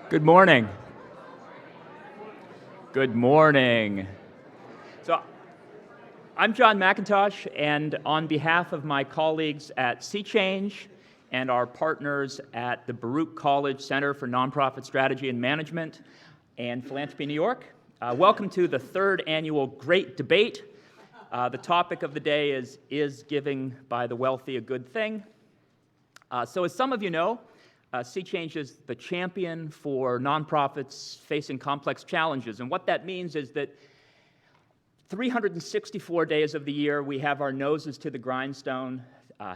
Good morning. Good morning. So I'm John McIntosh, and on behalf of my colleagues at Sea Change and our partners at the Baruch College Center for Nonprofit Strategy and Management and Philanthropy New York, welcome to the third annual Great Debate. The topic of the day is giving by the wealthy a good thing? So as some of you know, Sea Change is the champion for nonprofits facing complex challenges. And what that means is that 364 days of the year, we have our noses to the grindstone,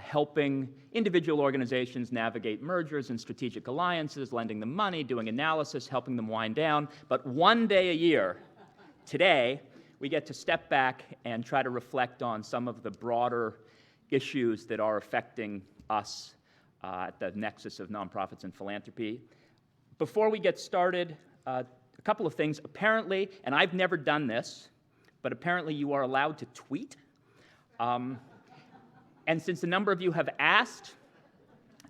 helping individual organizations navigate mergers and strategic alliances, lending them money, doing analysis, helping them wind down. But one day a year, today, we get to step back and try to reflect on some of the broader issues that are affecting us at the nexus of nonprofits and philanthropy. Before we get started, a couple of things. Apparently, and I've never done this, but apparently you are allowed to tweet. And since a number of you have asked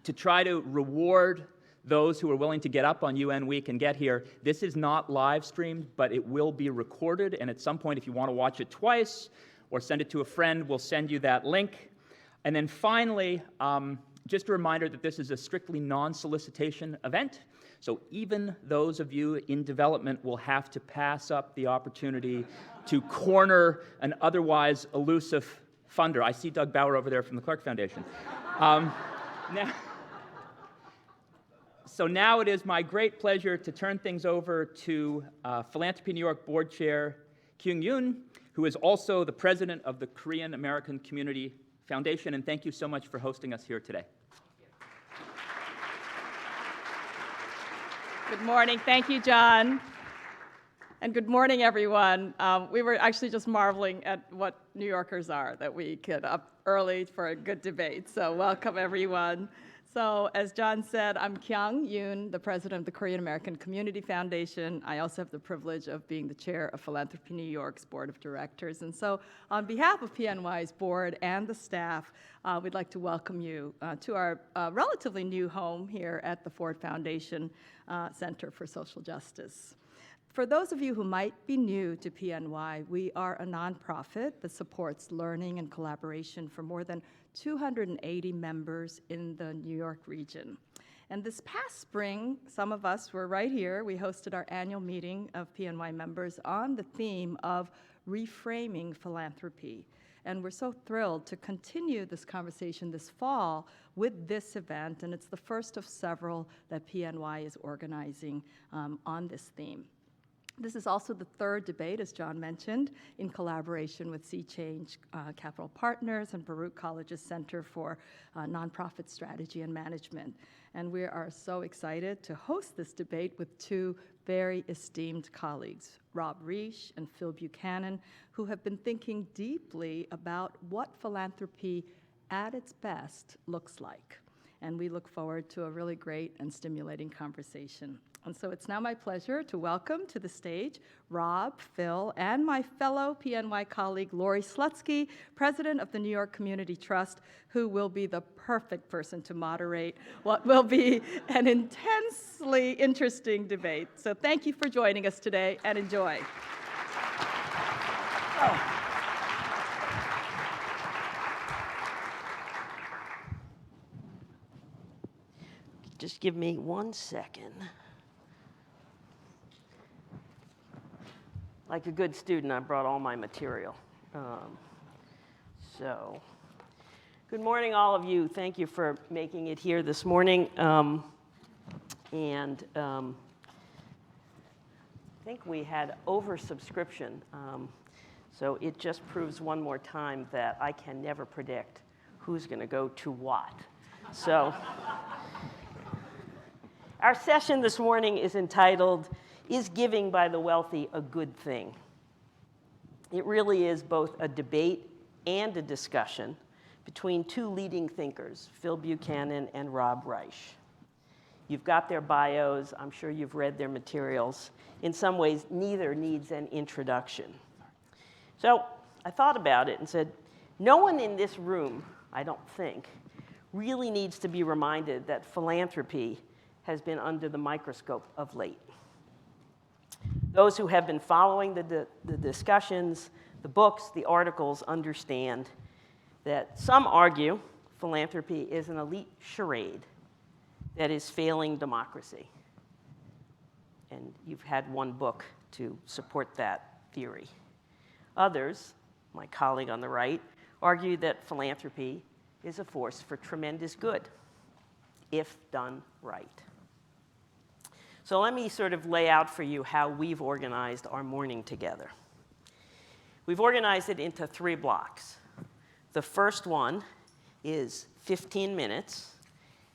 to try to reward those who are willing to get up on UN Week and get here, this is not live streamed, but it will be recorded. And at some point, if you want to watch it twice or send it to a friend, we'll send you that link. And then finally, just a reminder that this is a strictly non-solicitation event, so even those of you in development will have to pass up the opportunity to corner an otherwise elusive funder. I see Doug Bauer over there from the Clark Foundation. Now it is my great pleasure to turn things over to Philanthropy New York Board Chair Kyung Yoon, who is also the president of the Korean American Community Foundation, and thank you so much for hosting us here today. Good morning. Thank you, John. And good morning, everyone. We were actually just marveling at what New Yorkers are, that we get up early for a good debate. So welcome, everyone. So as John said, I'm Kyung Yoon, the president of the Korean American Community Foundation. I also have the privilege of being the chair of Philanthropy New York's board of directors. And so on behalf of PNY's board and the staff, we'd like to welcome you to our relatively new home here at the Ford Foundation Center for Social Justice. For those of you who might be new to PNY, we are a nonprofit that supports learning and collaboration for more than 280 members in the New York region. And this past spring, some of us were right here. We hosted our annual meeting of PNY members on the theme of reframing philanthropy. And we're so thrilled to continue this conversation this fall with this event, and it's the first of several that PNY is organizing on this theme. This is also the third debate, as John mentioned, in collaboration with Sea Change Capital Partners and Baruch College's Center for Nonprofit Strategy and Management. And we are so excited to host this debate with two very esteemed colleagues, Rob Reich and Phil Buchanan, who have been thinking deeply about what philanthropy at its best looks like. And we look forward to a really great and stimulating conversation. And so it's now my pleasure to welcome to the stage Rob, Phil, and my fellow PNY colleague, Lorie Slutsky, president of the New York Community Trust, who will be the perfect person to moderate what will be an intensely interesting debate. So thank you for joining us today, and enjoy. Just give me 1 second. Like a good student, I brought all my material. Good morning, all of you. Thank you for making it here this morning. I think we had oversubscription. So it just proves one more time that I can never predict who's going to go to what. So our session this morning is entitled, "Is Giving by the Wealthy a Good Thing?" It really is both a debate and a discussion between two leading thinkers, Phil Buchanan and Rob Reich. You've got their bios. I'm sure you've read their materials. In some ways, neither needs an introduction. So I thought about it and said, no one in this room, I don't think, really needs to be reminded that philanthropy has been under the microscope of late. Those who have been following the discussions, the books, the articles understand that some argue philanthropy is an elite charade that is failing democracy. And you've had one book to support that theory. Others, my colleague on the right, argue that philanthropy is a force for tremendous good, if done right. So let me sort of lay out for you how we've organized our morning together. We've organized it into 3 blocks. The first one is 15 minutes,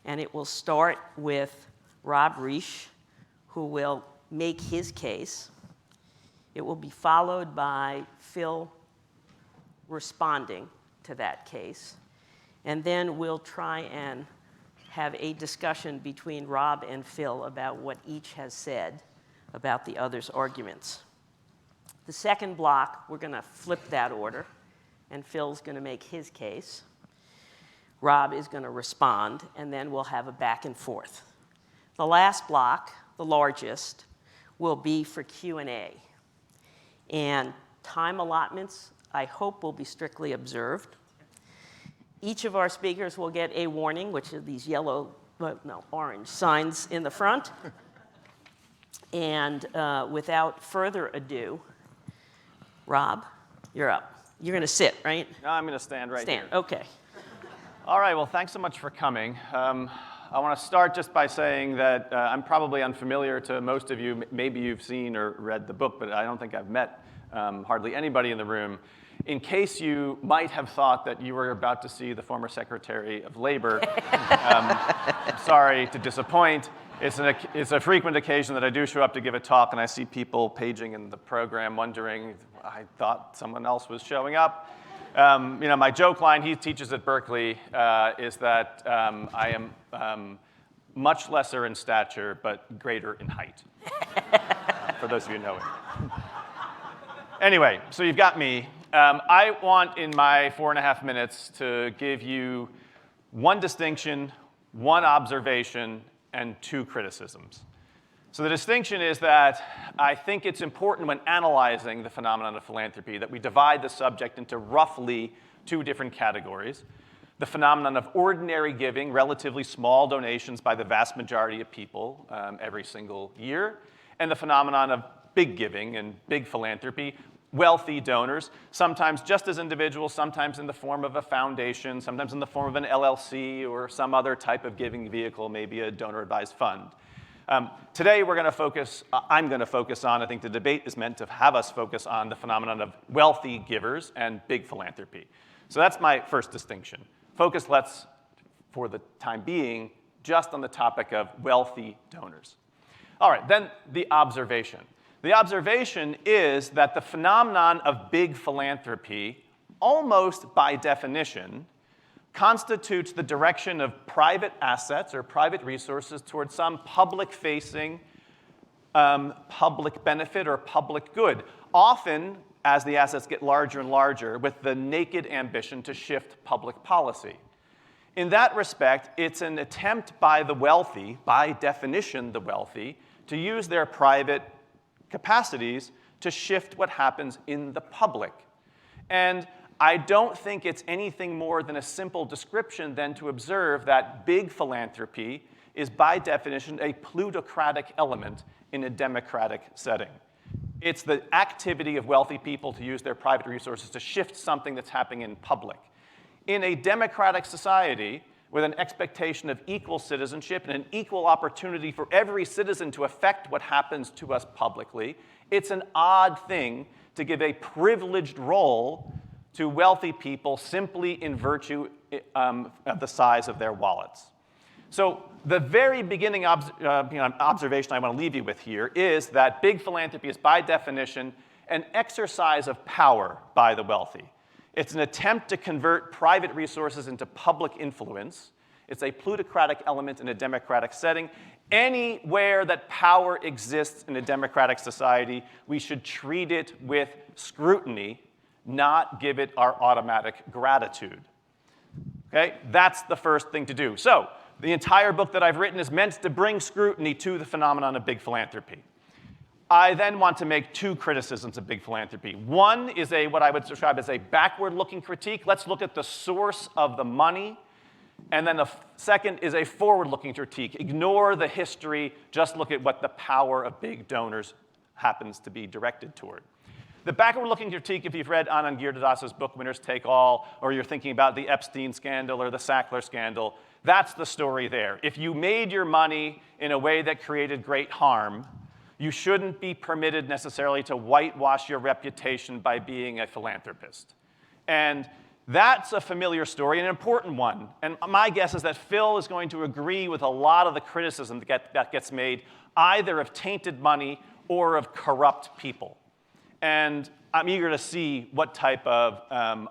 and it will start with Rob Reich, who will make his case. It will be followed by Phil responding to that case. And then we'll try and have a discussion between Rob and Phil about what each has said about the other's arguments. The second block, we're going to flip that order, and Phil's going to make his case. Rob is going to respond, and then we'll have a back and forth. The last block, the largest, will be for Q&A. And time allotments, I hope, will be strictly observed. Each of our speakers will get a warning, which are these orange signs in the front. And without further ado, Rob, you're up. You're going to sit, right? No, I'm going to stand right here. Stand, okay. All right, well, thanks so much for coming. I want to start just by saying that I'm probably unfamiliar to most of you. Maybe you've seen or read the book, but I don't think I've met hardly anybody in the room. In case you might have thought that you were about to see the former Secretary of Labor, sorry to disappoint. It's a frequent occasion that I do show up to give a talk, and I see people paging in the program wondering, I thought someone else was showing up. My joke line, he teaches at Berkeley, is that I am much lesser in stature, but greater in height, for those of you who know it. Anyway, so you've got me. I want, in my 4.5 minutes, to give you one distinction, one observation, and 2 criticisms. So the distinction is that I think it's important when analyzing the phenomenon of philanthropy that we divide the subject into roughly 2 different categories. The phenomenon of ordinary giving, relatively small donations by the vast majority of people every single year, and the phenomenon of big giving and big philanthropy, wealthy donors, sometimes just as individuals, sometimes in the form of a foundation, sometimes in the form of an LLC or some other type of giving vehicle, maybe a donor-advised fund. Today, I'm going to focus on, I think the debate is meant to have us focus on the phenomenon of wealthy givers and big philanthropy. So that's my first distinction. Focus, for the time being, just on the topic of wealthy donors. All right, then the observation. The observation is that the phenomenon of big philanthropy, almost by definition, constitutes the direction of private assets or private resources towards some public-facing public benefit or public good, often, as the assets get larger and larger, with the naked ambition to shift public policy. In that respect, it's an attempt by the wealthy, by definition the wealthy, to use their private capacities to shift what happens in the public. And I don't think it's anything more than a simple description than to observe that big philanthropy is by definition a plutocratic element in a democratic setting. It's the activity of wealthy people to use their private resources to shift something that's happening in public. In a democratic society, with an expectation of equal citizenship and an equal opportunity for every citizen to affect what happens to us publicly, it's an odd thing to give a privileged role to wealthy people simply in virtue of the size of their wallets. So the very beginning observation I want to leave you with here is that big philanthropy is by definition an exercise of power by the wealthy. It's an attempt to convert private resources into public influence. It's a plutocratic element in a democratic setting. Anywhere that power exists in a democratic society, we should treat it with scrutiny, not give it our automatic gratitude. Okay? That's the first thing to do. So the entire book that I've written is meant to bring scrutiny to the phenomenon of big philanthropy. I then want to make two criticisms of big philanthropy. One is what I would describe as a backward-looking critique. Let's look at the source of the money. And then the second is a forward-looking critique. Ignore the history, just look at what the power of big donors happens to be directed toward. The backward-looking critique, if you've read Anand Giridharadas' book, Winners Take All, or you're thinking about the Epstein scandal or the Sackler scandal, that's the story there. If you made your money in a way that created great harm, you shouldn't be permitted necessarily to whitewash your reputation by being a philanthropist. And that's a familiar story, an important one. And my guess is that Phil is going to agree with a lot of the criticism that gets made, either of tainted money or of corrupt people. And I'm eager to see what type of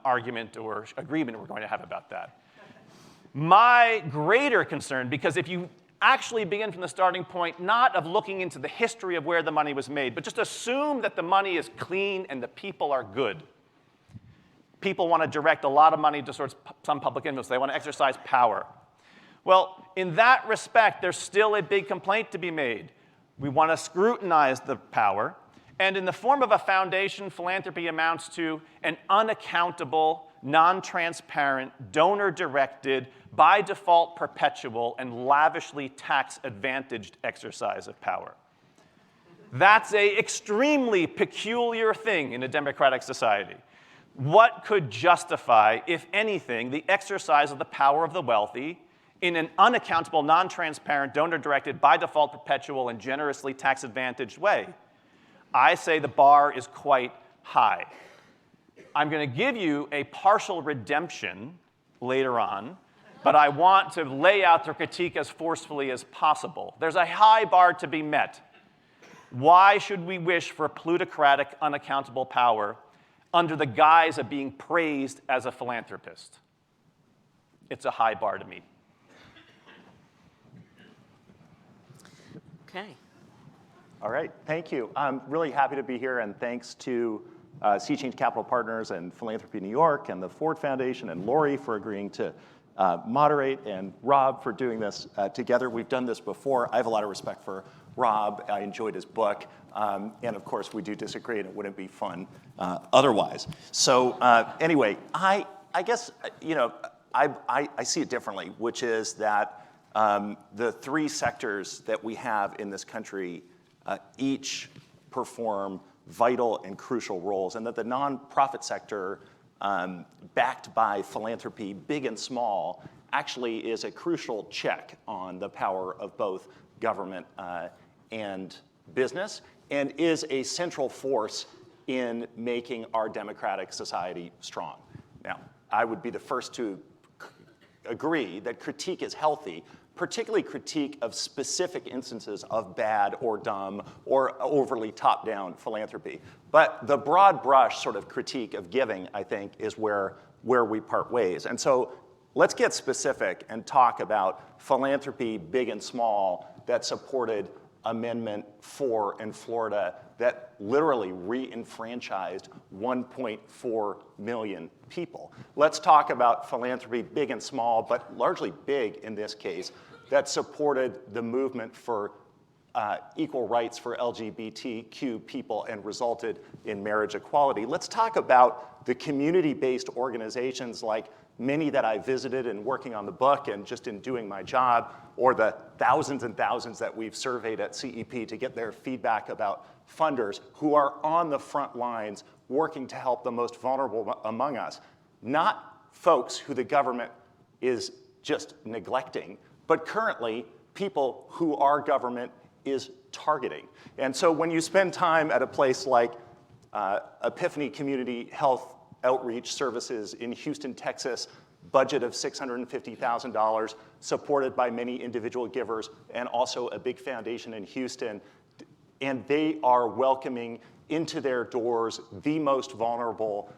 argument or agreement we're going to have about that. My greater concern, because if you actually begin from the starting point not of looking into the history of where the money was made, but just assume that the money is clean and the people are good. People want to direct a lot of money to some public influence. They want to exercise power. Well, in that respect, there's still a big complaint to be made. We want to scrutinize the power. And in the form of a foundation, philanthropy amounts to an unaccountable, non-transparent, donor-directed, by default perpetual, and lavishly tax-advantaged exercise of power. That's an extremely peculiar thing in a democratic society. What could justify, if anything, the exercise of the power of the wealthy in an unaccountable, non-transparent, donor-directed, by default perpetual, and generously tax-advantaged way? I say the bar is quite high. I'm going to give you a partial redemption later on, but I want to lay out the critique as forcefully as possible. There's a high bar to be met. Why should we wish for plutocratic, unaccountable power under the guise of being praised as a philanthropist? It's a high bar to meet. Okay. All right, thank you. I'm really happy to be here, and thanks to Sea Change Capital Partners and Philanthropy New York and the Ford Foundation and Lorie for agreeing to moderate, and Rob for doing this together. We've done this before. I have a lot of respect for Rob. I enjoyed his book. And of course, we do disagree, and it wouldn't be fun otherwise. So anyway, I guess, I see it differently, which is that the three sectors that we have in this country each perform vital and crucial roles, and that the nonprofit sector, backed by philanthropy, big and small, actually is a crucial check on the power of both government and business, and is a central force in making our democratic society strong. Now, I would be the first to agree that critique is healthy, particularly critique of specific instances of bad or dumb or overly top-down philanthropy. But the broad brush sort of critique of giving, I think, is where we part ways. And so let's get specific and talk about philanthropy, big and small, that supported Amendment 4 in Florida that literally re-enfranchised 1.4 million people. Let's talk about philanthropy, big and small, but largely big in this case, that supported the movement for equal rights for LGBTQ people and resulted in marriage equality. Let's talk about the community-based organizations like many that I visited in working on the book and just in doing my job, or the thousands and thousands that we've surveyed at CEP to get their feedback about funders who are on the front lines working to help the most vulnerable among us. Not folks who the government is just neglecting, but currently people who our government is targeting. And so when you spend time at a place like Epiphany Community Health Outreach Services in Houston, Texas, budget of $650,000, supported by many individual givers and also a big foundation in Houston, and they are welcoming into their doors the most vulnerable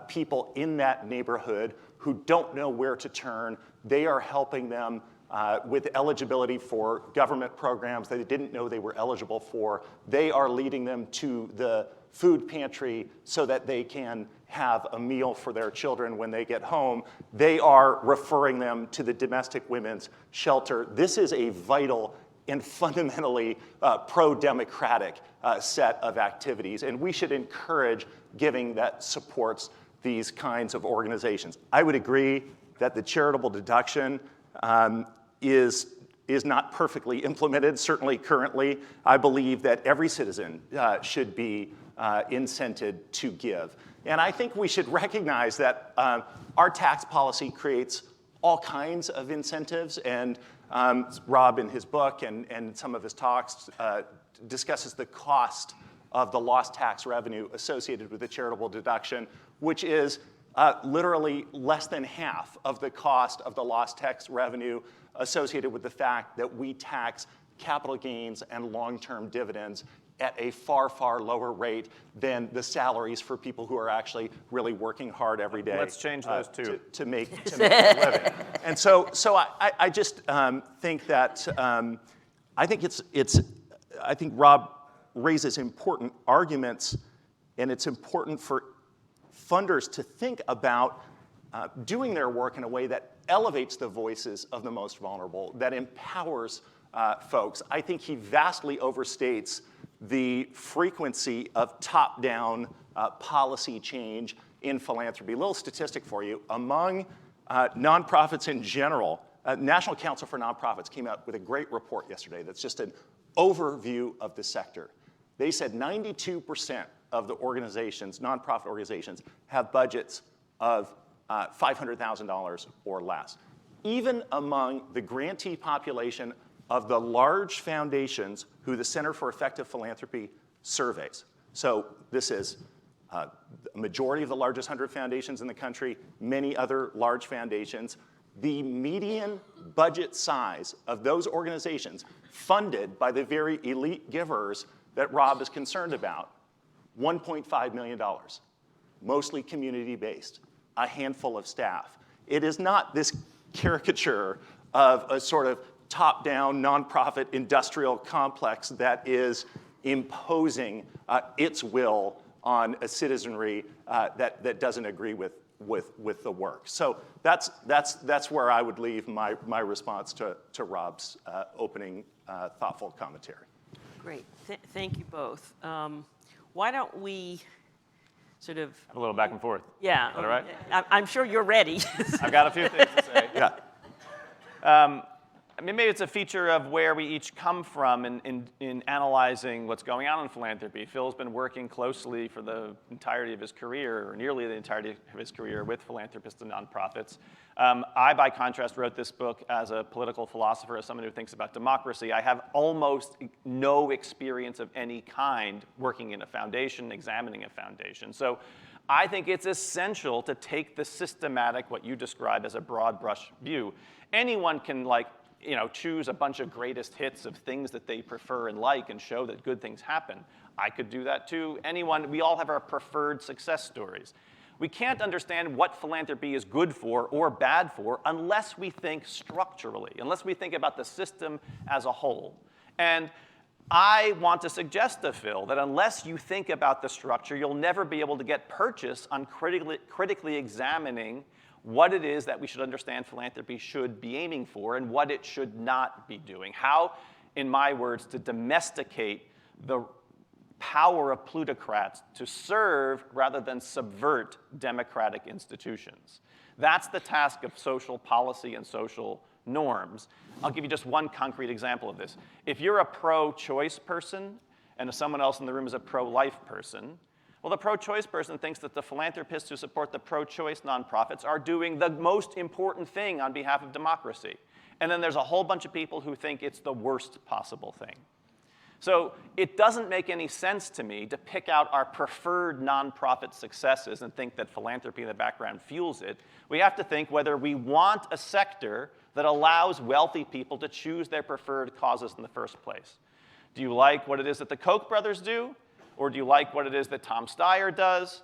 people in that neighborhood who don't know where to turn. They are helping them with eligibility for government programs that they didn't know they were eligible for. They are leading them to the food pantry so that they can have a meal for their children when they get home, they are referring them to the domestic women's shelter. This is a vital and fundamentally pro-democratic set of activities, and we should encourage giving that supports these kinds of organizations. I would agree that the charitable deduction is not perfectly implemented, certainly currently. I believe that every citizen should be incented to give. And I think we should recognize that our tax policy creates all kinds of incentives, and Rob in his book and some of his talks discusses the cost of the lost tax revenue associated with the charitable deduction, which is literally less than half of the cost of the lost tax revenue associated with the fact that we tax capital gains and long-term dividends at a far, far lower rate than the salaries for people who are actually really working hard every day. Let's change those two. To make a living. And so I just think that, I think Rob raises important arguments, and it's important for funders to think about doing their work in a way that elevates the voices of the most vulnerable, that empowers folks. I think he vastly overstates the frequency of top-down policy change in philanthropy. A little statistic for you. Among nonprofits in general, National Council for Nonprofits came out with a great report yesterday that's just an overview of the sector. They said 92% of the organizations, nonprofit organizations, have budgets of $500,000 or less. Even among the grantee population of the large foundations who the Center for Effective Philanthropy surveys. So this is a majority of the largest 100 foundations in the country, many other large foundations. The median budget size of those organizations funded by the very elite givers that Rob is concerned about, $1.5 million, mostly community-based, a handful of staff. It is not this caricature of a sort of top-down nonprofit industrial complex that is imposing its will on a citizenry that doesn't agree with the work. So that's where I would leave my response to Rob's opening thoughtful commentary. Great. Thank you both. Why don't we sort of... Have a little back and forth. Yeah. Is that all right? I'm sure you're ready. I've got a few things to say. Yeah. I mean, maybe it's a feature of where we each come from in analyzing what's going on in philanthropy. Phil's been working closely for the entirety of his career, or nearly the entirety of his career, with philanthropists and nonprofits. I, by contrast, wrote this book as a political philosopher, as someone who thinks about democracy. I have almost no experience of any kind working in a foundation, examining a foundation. So I think it's essential to take the systematic, what you describe as a broad brush view. Anyone can, choose a bunch of greatest hits of things that they prefer and like and show that good things happen. I could do that too. We all have our preferred success stories. We can't understand what philanthropy is good for or bad for unless we think structurally, unless we think about the system as a whole. And I want to suggest to Phil that unless you think about the structure, you'll never be able to get purchase on critically examining what it is that we should understand philanthropy should be aiming for and what it should not be doing. How, in my words, to domesticate the power of plutocrats to serve rather than subvert democratic institutions. That's the task of social policy and social norms. I'll give you just one concrete example of this. If you're a pro-choice person and someone else in the room is a pro-life person, well, the pro-choice person thinks that the philanthropists who support the pro-choice nonprofits are doing the most important thing on behalf of democracy. And then there's a whole bunch of people who think it's the worst possible thing. So it doesn't make any sense to me to pick out our preferred nonprofit successes and think that philanthropy in the background fuels it. We have to think whether we want a sector that allows wealthy people to choose their preferred causes in the first place. Do you like what it is that the Koch brothers do? Or do you like what it is that Tom Steyer does?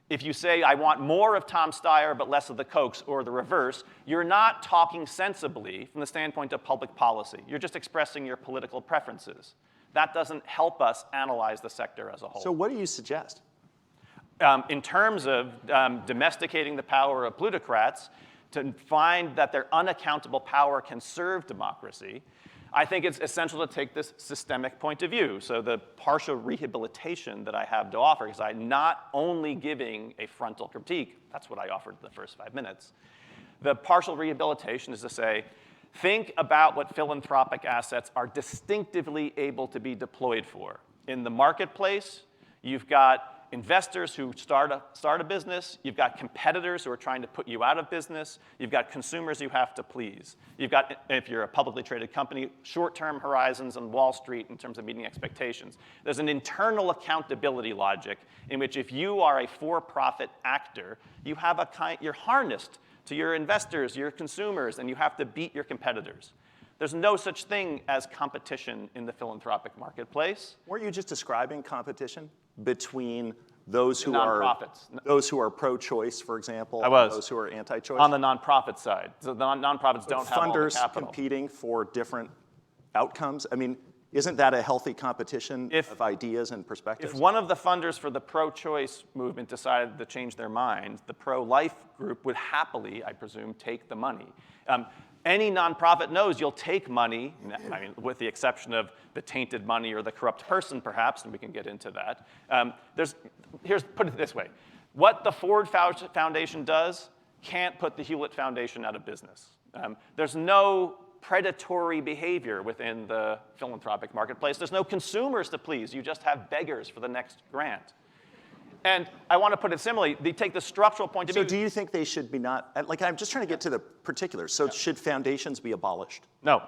If you say, I want more of Tom Steyer but less of the Kochs, or the reverse, you're not talking sensibly from the standpoint of public policy. You're just expressing your political preferences. That doesn't help us analyze the sector as a whole. So what do you suggest? in terms of domesticating the power of plutocrats to find that their unaccountable power can serve democracy, I think it's essential to take this systemic point of view. So the partial rehabilitation that I have to offer is I'm not only giving a frontal critique, that's what I offered in the first 5 minutes. The partial rehabilitation is to say, think about what philanthropic assets are distinctively able to be deployed for. In the marketplace, you've got investors who start a business. You've got competitors who are trying to put you out of business. You've got consumers you have to please. You've got, if you're a publicly traded company, short-term horizons on Wall Street in terms of meeting expectations. There's an internal accountability logic in which if you are a for-profit actor, you have you're harnessed to your investors, your consumers, and you have to beat your competitors. There's no such thing as competition in the philanthropic marketplace. Weren't you just describing competition between those who nonprofits. Those who are pro-choice, for example, I was. and those who are anti-choice? On the nonprofit side. So the nonprofits don't have all the funders capital. competing for different outcomes. I mean, isn't that a healthy competition of ideas and perspectives? If one of the funders for the pro-choice movement decided to change their mind, the pro-life group would happily, I presume, take the money. Any nonprofit knows you'll take money, I mean, with the exception of the tainted money or the corrupt person, perhaps, and we can get into that. Put it this way. What the Ford Foundation does can't put the Hewlett Foundation out of business. There's no predatory behavior within the philanthropic marketplace. There's no consumers to please. You just have beggars for the next grant. And I want to put it similarly. They take the structural point of view. So do you think they should be not, like I'm just trying to get to the particulars. So should foundations be abolished? No.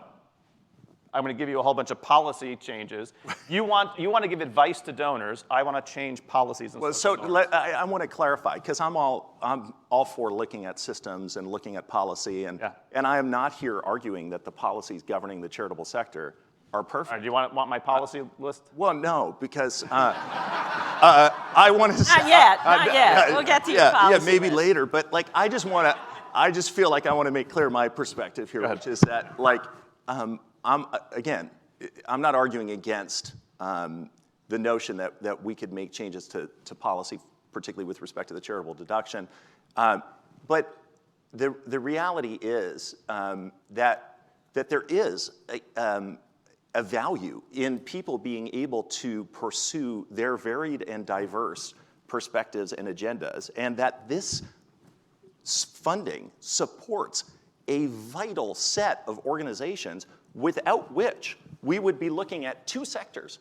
I'm going to give you a whole bunch of policy changes. You want to give advice to donors. I want to change policies. And I want to clarify, because I'm all for looking at systems and looking at policy, and I am not here arguing that the policies governing the charitable sector are perfect. Do you want my policy list? Well, no, because I want to. Not yet. We'll get to your policy. Yeah, maybe list. later. But like, I just feel like I want to make clear my perspective here, which is that like, I'm not arguing against the notion that we could make changes to policy, particularly with respect to the charitable deduction. But the reality is that there is a value in people being able to pursue their varied and diverse perspectives and agendas, and that this funding supports a vital set of organizations without which we would be looking at two sectors,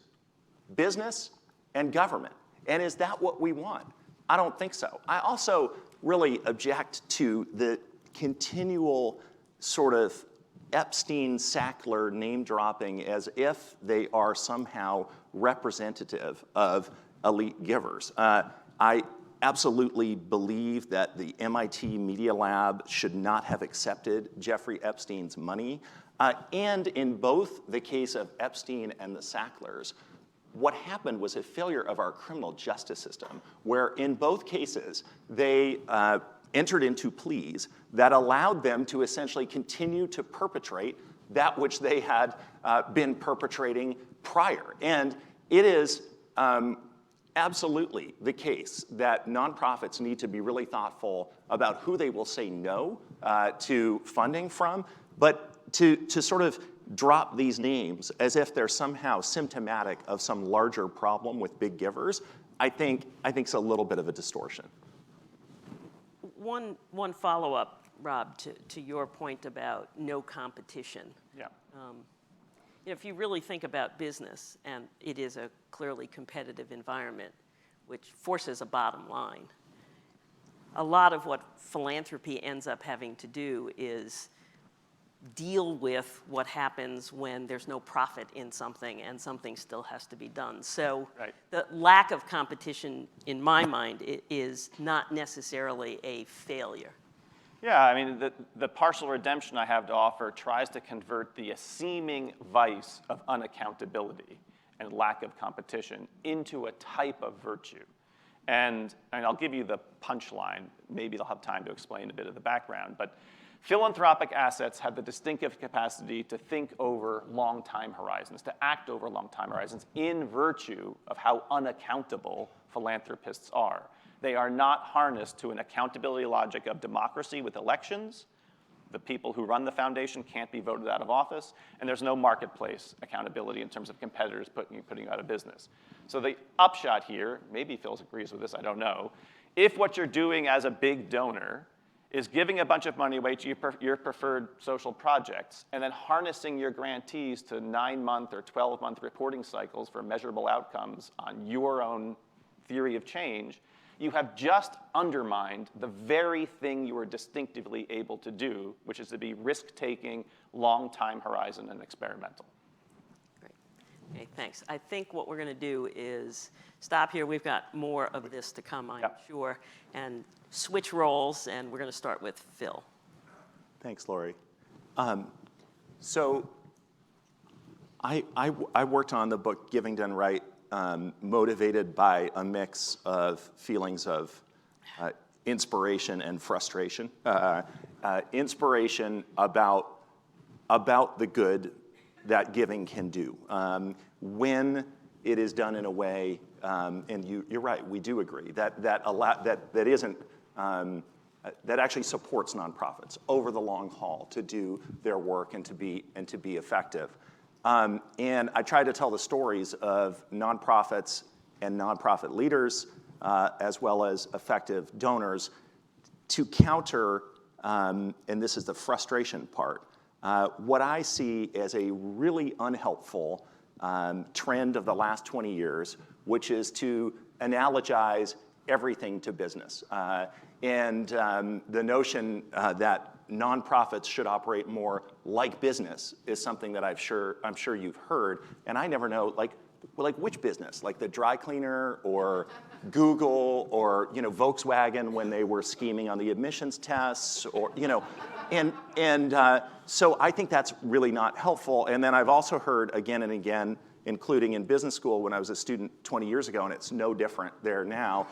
business and government. And is that what we want? I don't think so. I also really object to the continual sort of Epstein-Sackler name-dropping as if they are somehow representative of elite givers. I absolutely believe that the MIT Media Lab should not have accepted Jeffrey Epstein's money. And in both the case of Epstein and the Sacklers, what happened was a failure of our criminal justice system, where in both cases, they entered into pleas that allowed them to essentially continue to perpetrate that which they had been perpetrating prior. And it is absolutely the case that nonprofits need to be really thoughtful about who they will say no to funding from, but to sort of drop these names as if they're somehow symptomatic of some larger problem with big givers, I think it's a little bit of a distortion. One follow-up, Rob, to your point about no competition. Yeah. If you really think about business, and it is a clearly competitive environment, which forces a bottom line, a lot of what philanthropy ends up having to do is deal with what happens when there's no profit in something and something still has to be done. So the lack of competition, in my mind, is not necessarily a failure. Yeah, I mean, the partial redemption I have to offer tries to convert the seeming vice of unaccountability and lack of competition into a type of virtue. And I'll give you the punchline. Maybe I'll have time to explain a bit of the background. But philanthropic assets have the distinctive capacity to think over long time horizons, to act over long time horizons in virtue of how unaccountable philanthropists are. They are not harnessed to an accountability logic of democracy with elections. The people who run the foundation can't be voted out of office, and there's no marketplace accountability in terms of competitors putting you out of business. So the upshot here, maybe Phil agrees with this, I don't know, if what you're doing as a big donor is giving a bunch of money away to your preferred social projects and then harnessing your grantees to 9-month or 12-month reporting cycles for measurable outcomes on your own theory of change, you have just undermined the very thing you were distinctively able to do, which is to be risk-taking, long time horizon, and experimental. Great. Okay, thanks. I think what we're going to do is stop here. We've got more of this to come, I'm sure, and switch roles, and we're going to start with Phil. Thanks, Lorie. So I worked on the book Giving Done Right, motivated by a mix of feelings of inspiration and frustration. Inspiration about the good that giving can do. When it is done in a way, and you're right, we do agree, that isn't, that actually supports nonprofits over the long haul to do their work and to be effective. And I try to tell the stories of nonprofits and nonprofit leaders, as well as effective donors, to counter, and this is the frustration part, what I see as a really unhelpful trend of the last 20 years, which is to analogize everything to business. And the notion that nonprofits should operate more like business is something that I'm sure you've heard, and I never know, like which business, like the dry cleaner or Google or Volkswagen when they were scheming on the admissions tests, or and so I think that's really not helpful. And then I've also heard again and again, including in business school when I was a student 20 years ago, and it's no different there now,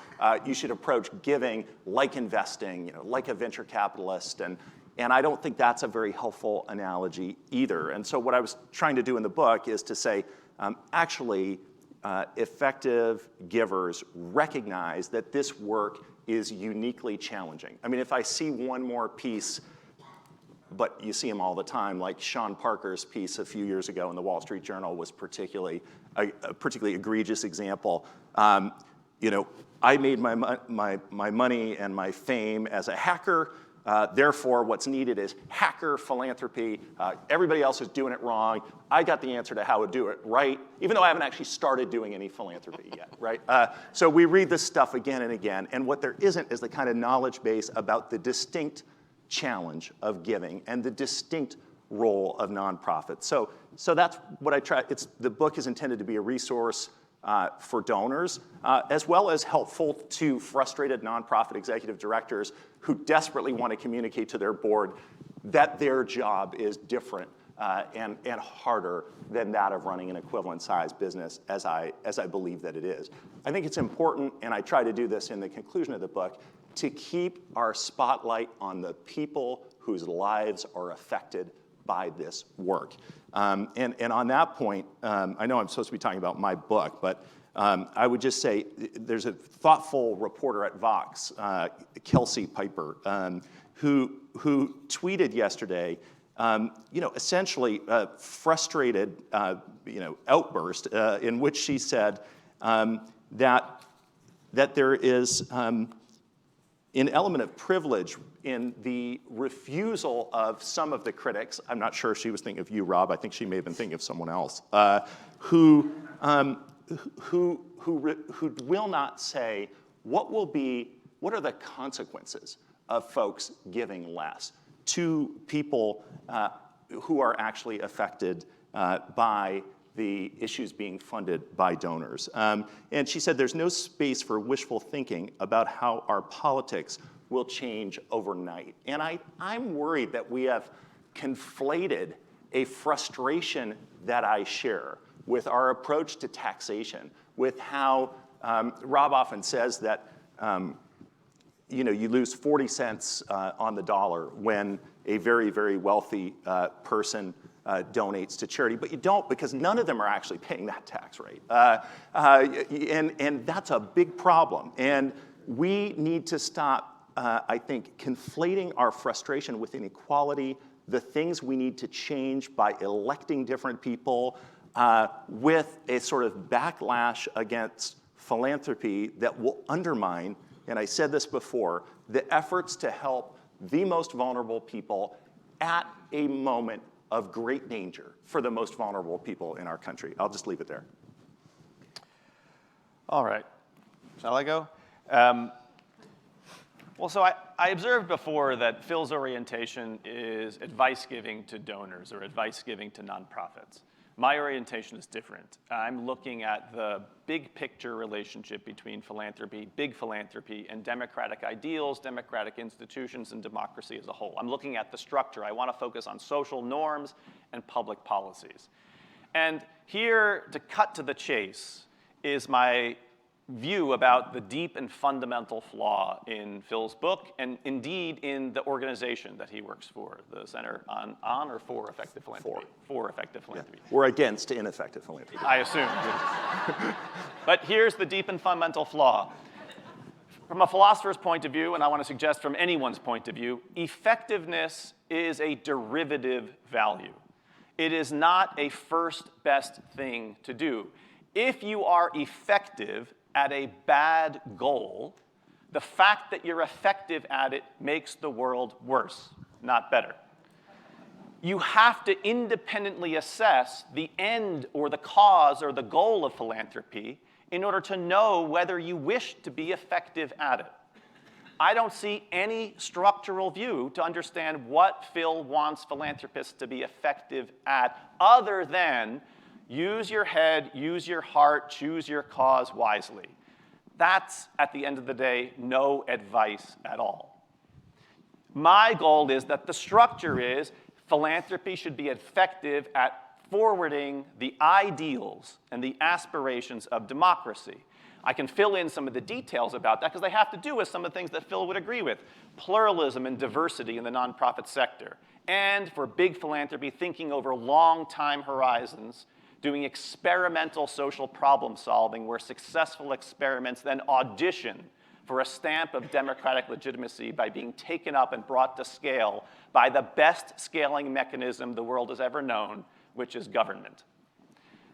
you should approach giving like investing, like a venture capitalist, and I don't think that's a very helpful analogy either. And so what I was trying to do in the book is to say, actually, effective givers recognize that this work is uniquely challenging. I mean, if I see one more piece, but you see them all the time, like Sean Parker's piece a few years ago in the Wall Street Journal was particularly a particularly egregious example. I made my money and my fame as a hacker. Therefore, what's needed is hacker philanthropy. Everybody else is doing it wrong. I got the answer to how to do it right, even though I haven't actually started doing any philanthropy yet, right? So we read this stuff again and again, and what there isn't is the kind of knowledge base about the distinct challenge of giving and the distinct role of nonprofits. So that's what I try. The book is intended to be a resource for donors, as well as helpful to frustrated nonprofit executive directors who desperately want to communicate to their board that their job is different and harder than that of running an equivalent sized business, as I believe that it is. I think it's important, and I try to do this in the conclusion of the book, to keep our spotlight on the people whose lives are affected by this work. And on that point, I know I'm supposed to be talking about my book, but I would just say there's a thoughtful reporter at Vox, Kelsey Piper, who tweeted yesterday, essentially a frustrated, outburst in which she said that there is an element of privilege in the refusal of some of the critics. I'm not sure if she was thinking of you, Rob. I think she may have been thinking of someone else, who will not say what are the consequences of folks giving less to people who are actually affected by the issues being funded by donors. And she said there's no space for wishful thinking about how our politics will change overnight. And I'm worried that we have conflated a frustration that I share with our approach to taxation, with how Rob often says that you lose 40 cents on the dollar when a very, very wealthy person donates to charity, but you don't, because none of them are actually paying that tax rate. And that's a big problem. And we need to stop, I think, conflating our frustration with inequality, the things we need to change by electing different people, with a sort of backlash against philanthropy that will undermine, and I said this before, the efforts to help the most vulnerable people at a moment of great danger for the most vulnerable people in our country. I'll just leave it there. All right. Shall I go? Well, so I observed before that Phil's orientation is advice giving to donors or advice giving to nonprofits. My orientation is different. I'm looking at the big picture relationship between philanthropy, big philanthropy, and democratic ideals, democratic institutions, and democracy as a whole. I'm looking at the structure. I want to focus on social norms and public policies. And here, to cut to the chase, is my view about the deep and fundamental flaw in Phil's book, and indeed in the organization that he works for, the Center on or for Effective Philanthropy? For Effective Philanthropy. Yeah. We're against ineffective philanthropy. I assume. But here's the deep and fundamental flaw. From a philosopher's point of view, and I want to suggest from anyone's point of view, effectiveness is a derivative value. It is not a first best thing to do. If you are effective at a bad goal, the fact that you're effective at it makes the world worse, not better. You have to independently assess the end or the cause or the goal of philanthropy in order to know whether you wish to be effective at it. I don't see any structural view to understand what Phil wants philanthropists to be effective at other than use your head, use your heart, choose your cause wisely. That's, at the end of the day, no advice at all. My goal is that the structure is philanthropy should be effective at forwarding the ideals and the aspirations of democracy. I can fill in some of the details about that because they have to do with some of the things that Phil would agree with. Pluralism and diversity in the nonprofit sector. And for big philanthropy, thinking over long time horizons, doing experimental social problem solving where successful experiments then audition for a stamp of democratic legitimacy by being taken up and brought to scale by the best scaling mechanism the world has ever known, which is government.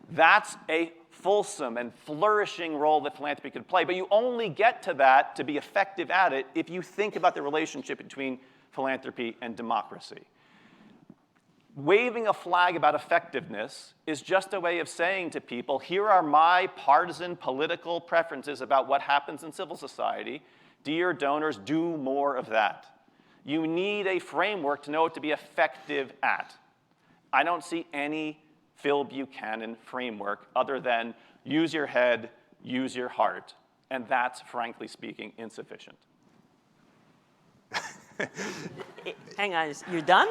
That's a fulsome and flourishing role that philanthropy could play, but you only get to that to be effective at it if you think about the relationship between philanthropy and democracy. Waving a flag about effectiveness is just a way of saying to people, here are my partisan political preferences about what happens in civil society. Dear donors, do more of that. You need a framework to know what to be effective at. I don't see any Phil Buchanan framework other than use your head, use your heart. And that's, frankly speaking, insufficient. Hang on, you're done?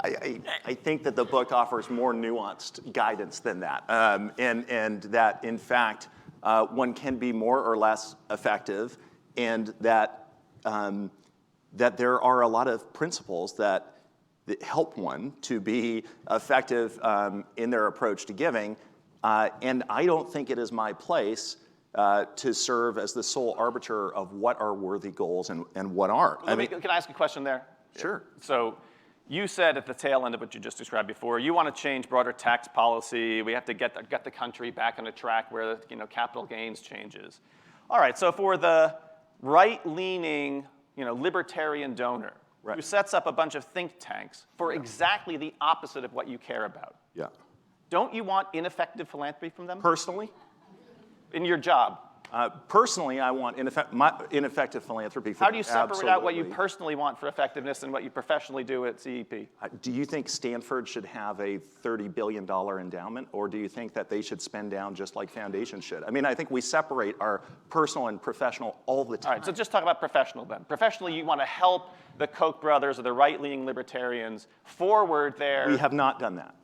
I think that the book offers more nuanced guidance than that, and that, in fact, one can be more or less effective, and that there are a lot of principles that help one to be effective in their approach to giving, and I don't think it is my place to serve as the sole arbiter of what are worthy goals and what aren't. Can I ask a question there? Sure. So you said at the tail end of what you just described before, you want to change broader tax policy. We have to get the country back on a track where capital gains changes. All right, so for the right-leaning libertarian donor who sets up a bunch of think tanks for exactly the opposite of what you care about, don't you want ineffective philanthropy from them? Personally? In your job? Personally, I want ineffective philanthropy. How do you separate out what you personally want for effectiveness and what you professionally do at CEP? Do you think Stanford should have a $30 billion endowment, or do you think that they should spend down just like foundations should? I mean, I think we separate our personal and professional all the time. All right, so just talk about professional then. Professionally, you want to help the Koch brothers or the right-leaning libertarians forward their... We have not done that.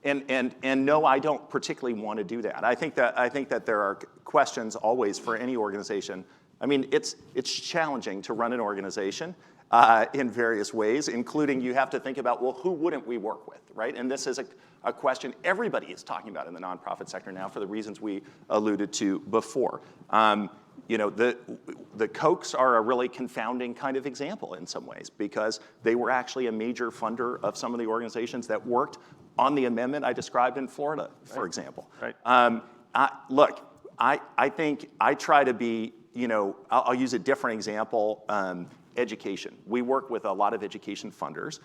And no, I don't particularly want to do that. I think that there are questions always for any organization. I mean, it's challenging to run an organization, in various ways, including you have to think about, well, who wouldn't we work with, right? And this is a question everybody is talking about in the nonprofit sector now for the reasons we alluded to before. The Kochs are a really confounding kind of example in some ways because they were actually a major funder of some of the organizations that worked on the amendment I described in Florida, for example. Right. I think I try to be, I'll use a different example, education. We work with a lot of education funders.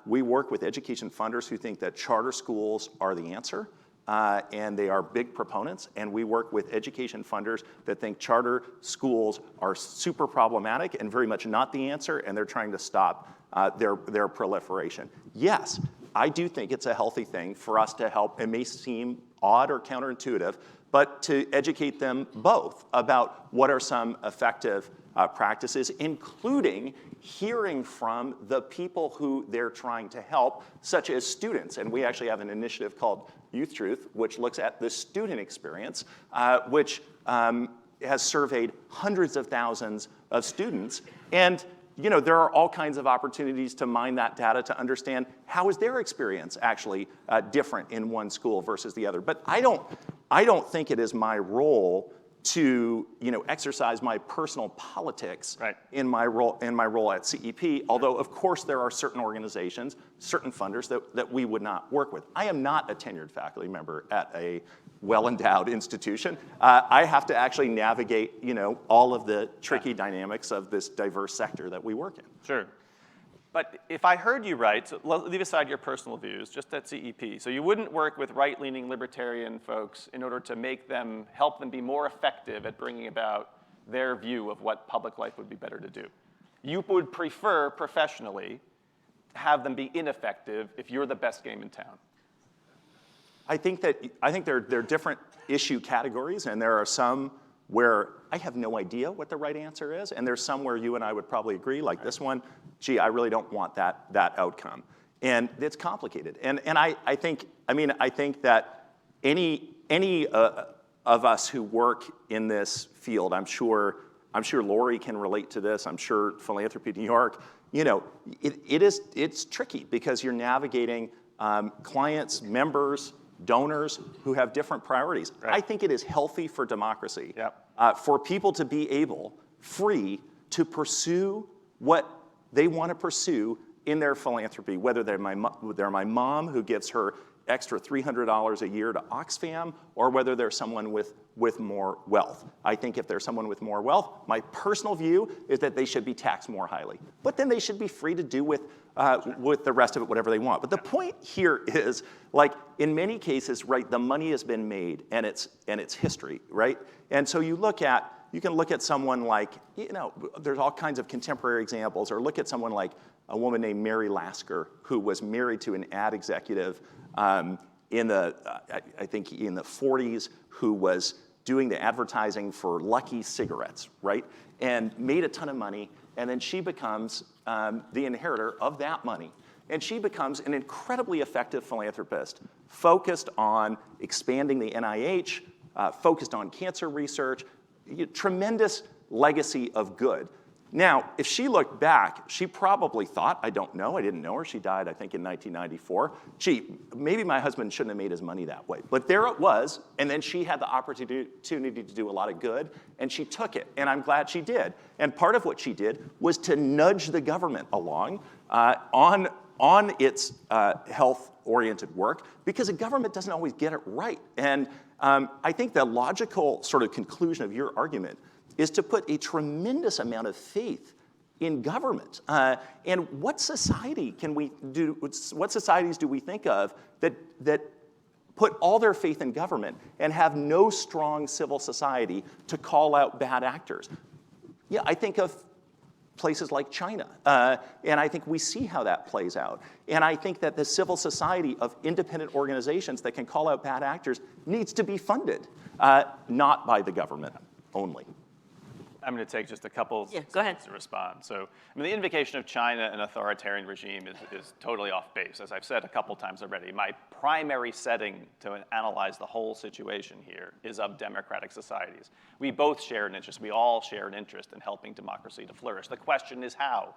We work with education funders who think that charter schools are the answer. And they are big proponents, and we work with education funders that think charter schools are super problematic and very much not the answer, and they're trying to stop their proliferation. Yes, I do think it's a healthy thing for us to help. It may seem odd or counterintuitive, but to educate them both about what are some effective practices, including hearing from the people who they're trying to help, such as students. And we actually have an initiative called Youth Truth, which looks at the student experience, which has surveyed hundreds of thousands of students. And there are all kinds of opportunities to mine that data to understand how is their experience actually different in one school versus the other. But I don't think it is my role to exercise my personal politics in my role at CEP, although of course there are certain organizations, certain funders that we would not work with. I am not a tenured faculty member at a well-endowed institution. I have to actually navigate all of the tricky dynamics of this diverse sector that we work in. Sure. But if I heard you right, so leave aside your personal views, just at CEP. So you wouldn't work with right-leaning libertarian folks in order to help them be more effective at bringing about their view of what public life would be better to do. You would prefer professionally to have them be ineffective if you're the best game in town. I think there are different issue categories, and there are some where I have no idea what the right answer is, and there's some where you and I would probably agree, like this one, gee, I really don't want that outcome. And it's complicated. And I think that any of us who work in this field, I'm sure Lorie can relate to this, I'm sure Philanthropy New York, it's tricky because you're navigating clients, members, donors who have different priorities. Right. I think it is healthy for democracy Yep. for people to be free to pursue what they want to pursue in their philanthropy, whether they're my mom who gives her extra $300 a year to Oxfam, or whether they're someone with more wealth. I think if there's someone with more wealth, my personal view is that they should be taxed more highly. But then they should be free to do with the rest of it whatever they want. But the point here is, like, in many cases, right, the money has been made and it's history, right? And so you can look at someone like, there's all kinds of contemporary examples, or look at someone like a woman named Mary Lasker, who was married to an ad executive in the 40s, who was doing the advertising for Lucky cigarettes, right? And made a ton of money, and then she becomes the inheritor of that money. And she becomes an incredibly effective philanthropist, focused on expanding the NIH, focused on cancer research, tremendous legacy of good. Now, if she looked back, she probably thought, I don't know, I didn't know her, she died, I think, in 1994. Gee, maybe my husband shouldn't have made his money that way. But there it was, and then she had the opportunity to do a lot of good, and she took it, and I'm glad she did. And part of what she did was to nudge the government along on its health-oriented work, because the government doesn't always get it right. And I think the logical sort of conclusion of your argument is to put a tremendous amount of faith in government. And what society can we do? What societies do we think of that put all their faith in government and have no strong civil society to call out bad actors? Yeah, I think of places like China, and I think we see how that plays out. And I think that the civil society of independent organizations that can call out bad actors needs to be funded, not by the government only. I'm going to take just a couple go ahead. seconds to respond. So, I mean, the invocation of China, an authoritarian regime, is totally off base. As I've said a couple times already, my primary setting to analyze the whole situation here is of democratic societies. We both share an interest. We all share an interest in helping democracy to flourish. The question is how.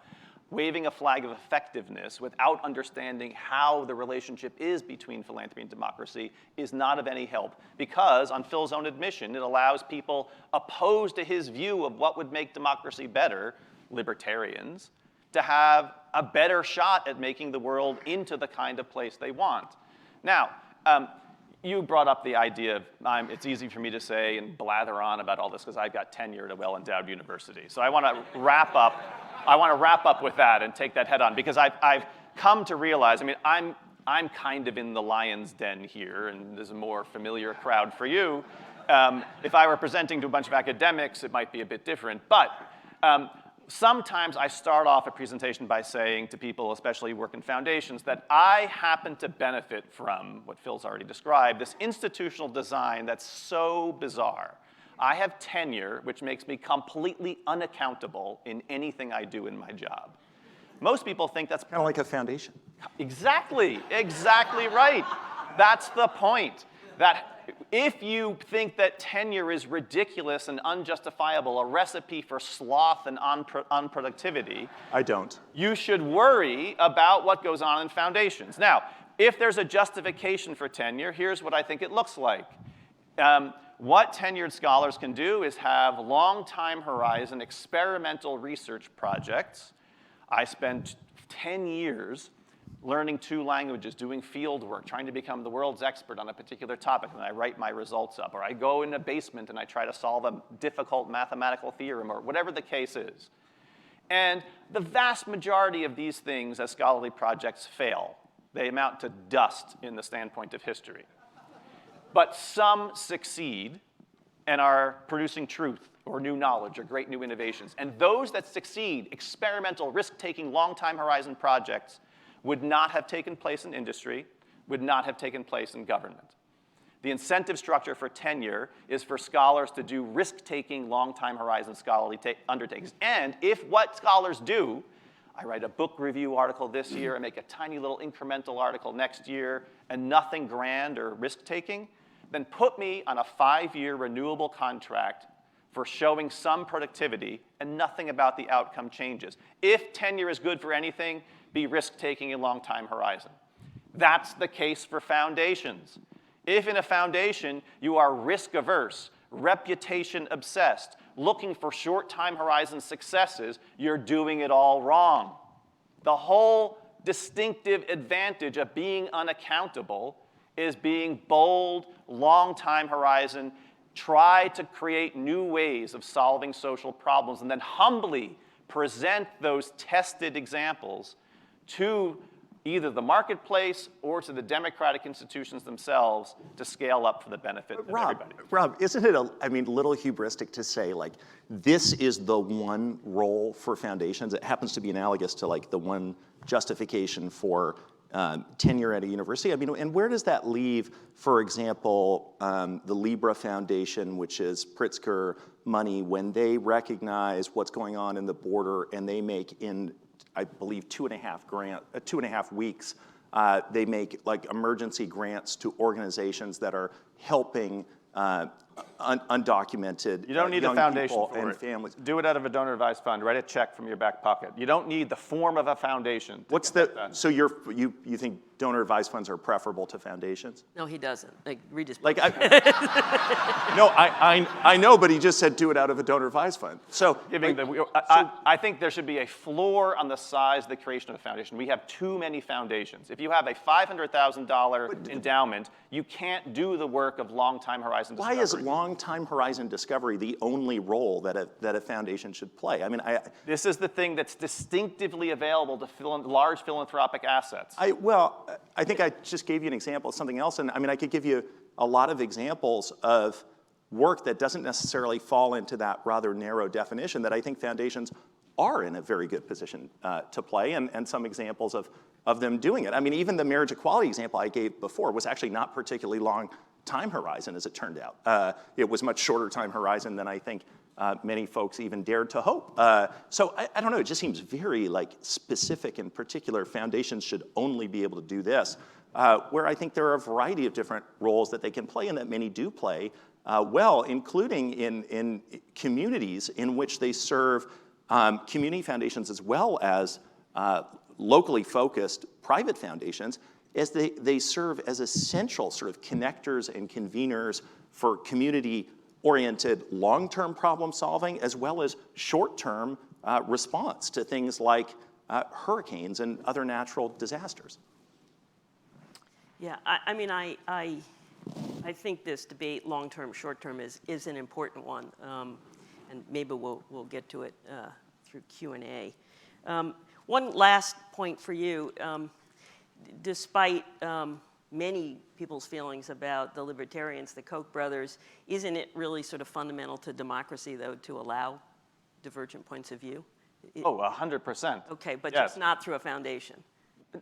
Waving a flag of effectiveness without understanding how the relationship is between philanthropy and democracy is not of any help, because on Phil's own admission, it allows people opposed to his view of what would make democracy better, libertarians, to have a better shot at making the world into the kind of place they want. Now, you brought up the idea of, it's easy for me to say and blather on about all this because I've got tenure at a well-endowed university. So I want to wrap up with that and take that head on, because I've come to realize, I mean, I'm kind of in the lion's den here, and there's a more familiar crowd for you. If I were presenting to a bunch of academics, it might be a bit different. But sometimes I start off a presentation by saying to people, especially who work in foundations, that I happen to benefit from what Phil's already described, this institutional design that's so bizarre. I have tenure, which makes me completely unaccountable in anything I do in my job. Most people think that's Kind of like a foundation. exactly right. That's the point. That if you think that tenure is ridiculous and unjustifiable, a recipe for sloth and unproductivity, I don't. you should worry about what goes on in foundations. Now, if there's a justification for tenure, here's what I think it looks like. What tenured scholars can do is have long time horizon experimental research projects. I spent 10 years learning 2 languages, doing field work, trying to become the world's expert on a particular topic, and I write my results up. Or I go in a basement and I try to solve a difficult mathematical theorem, or whatever the case is. And the vast majority of these things as scholarly projects fail. They amount to dust in the standpoint of history. But some succeed and are producing truth or new knowledge or great new innovations. And those that succeed, experimental, risk-taking, long-time horizon projects, would not have taken place in industry, would not have taken place in government. The incentive structure for tenure is for scholars to do risk-taking, long-time horizon scholarly undertakings. And if what scholars do, I write a book review article this year, I make a tiny little incremental article next year, and nothing grand or risk-taking, then put me on a 5-year renewable contract for showing some productivity, and nothing about the outcome changes. If tenure is good for anything, be risk-taking in long time horizon. That's the case for foundations. If in a foundation you are risk-averse, reputation-obsessed, looking for short time horizon successes, you're doing it all wrong. The whole distinctive advantage of being unaccountable is being bold, long time horizon, try to create new ways of solving social problems, and then humbly present those tested examples to either the marketplace or to the democratic institutions themselves to scale up for the benefit of everybody. Rob, isn't it a little hubristic to say, like, this is the one role for foundations? It happens to be analogous to, like, the one justification for tenure at a university. I mean, and where does that leave, for example, the Libra Foundation, which is Pritzker money, when they recognize what's going on in the border and they make in, I believe, 2.5 weeks, they make like emergency grants to organizations that are helping undocumented You don't need young a foundation people for and it. families. Do it out of a donor-advised fund. Write a check from your back pocket. You don't need the form of a foundation. What's the, so you think donor advised funds are preferable to foundations? No, he doesn't. Like, read his book. Like, I know, but he just said do it out of a donor advised fund. So, I think there should be a floor on the size of the creation of a foundation. We have too many foundations. If you have a $500,000 endowment, you can't do the work of long time horizon discovery. why is long time horizon discovery the only role that a foundation should play? I mean, This is the thing that's distinctively available to large philanthropic assets. I think I just gave you an example of something else, and I mean, I could give you a lot of examples of work that doesn't necessarily fall into that rather narrow definition that I think foundations are in a very good position to play, and some examples of them doing it. I mean, even the marriage equality example I gave before was actually not particularly long time horizon, as it turned out. It was much shorter time horizon than I think many folks even dared to hope. So I don't know, it just seems very specific and particular. Foundations should only be able to do this, where I think there are a variety of different roles that they can play and that many do play well, including in communities in which they serve community foundations as well as locally focused private foundations, as they serve as essential sort of connectors and conveners for community-oriented long-term problem solving, as well as short-term response to things like hurricanes and other natural disasters. Yeah, I think this debate, long-term, short-term, is an important one, and maybe we'll get to it through Q&A. One last point for you. Despite many people's feelings about the libertarians, the Koch brothers, isn't it really sort of fundamental to democracy, though, to allow divergent points of view? Oh, 100%. Okay, but yes. just not through a foundation.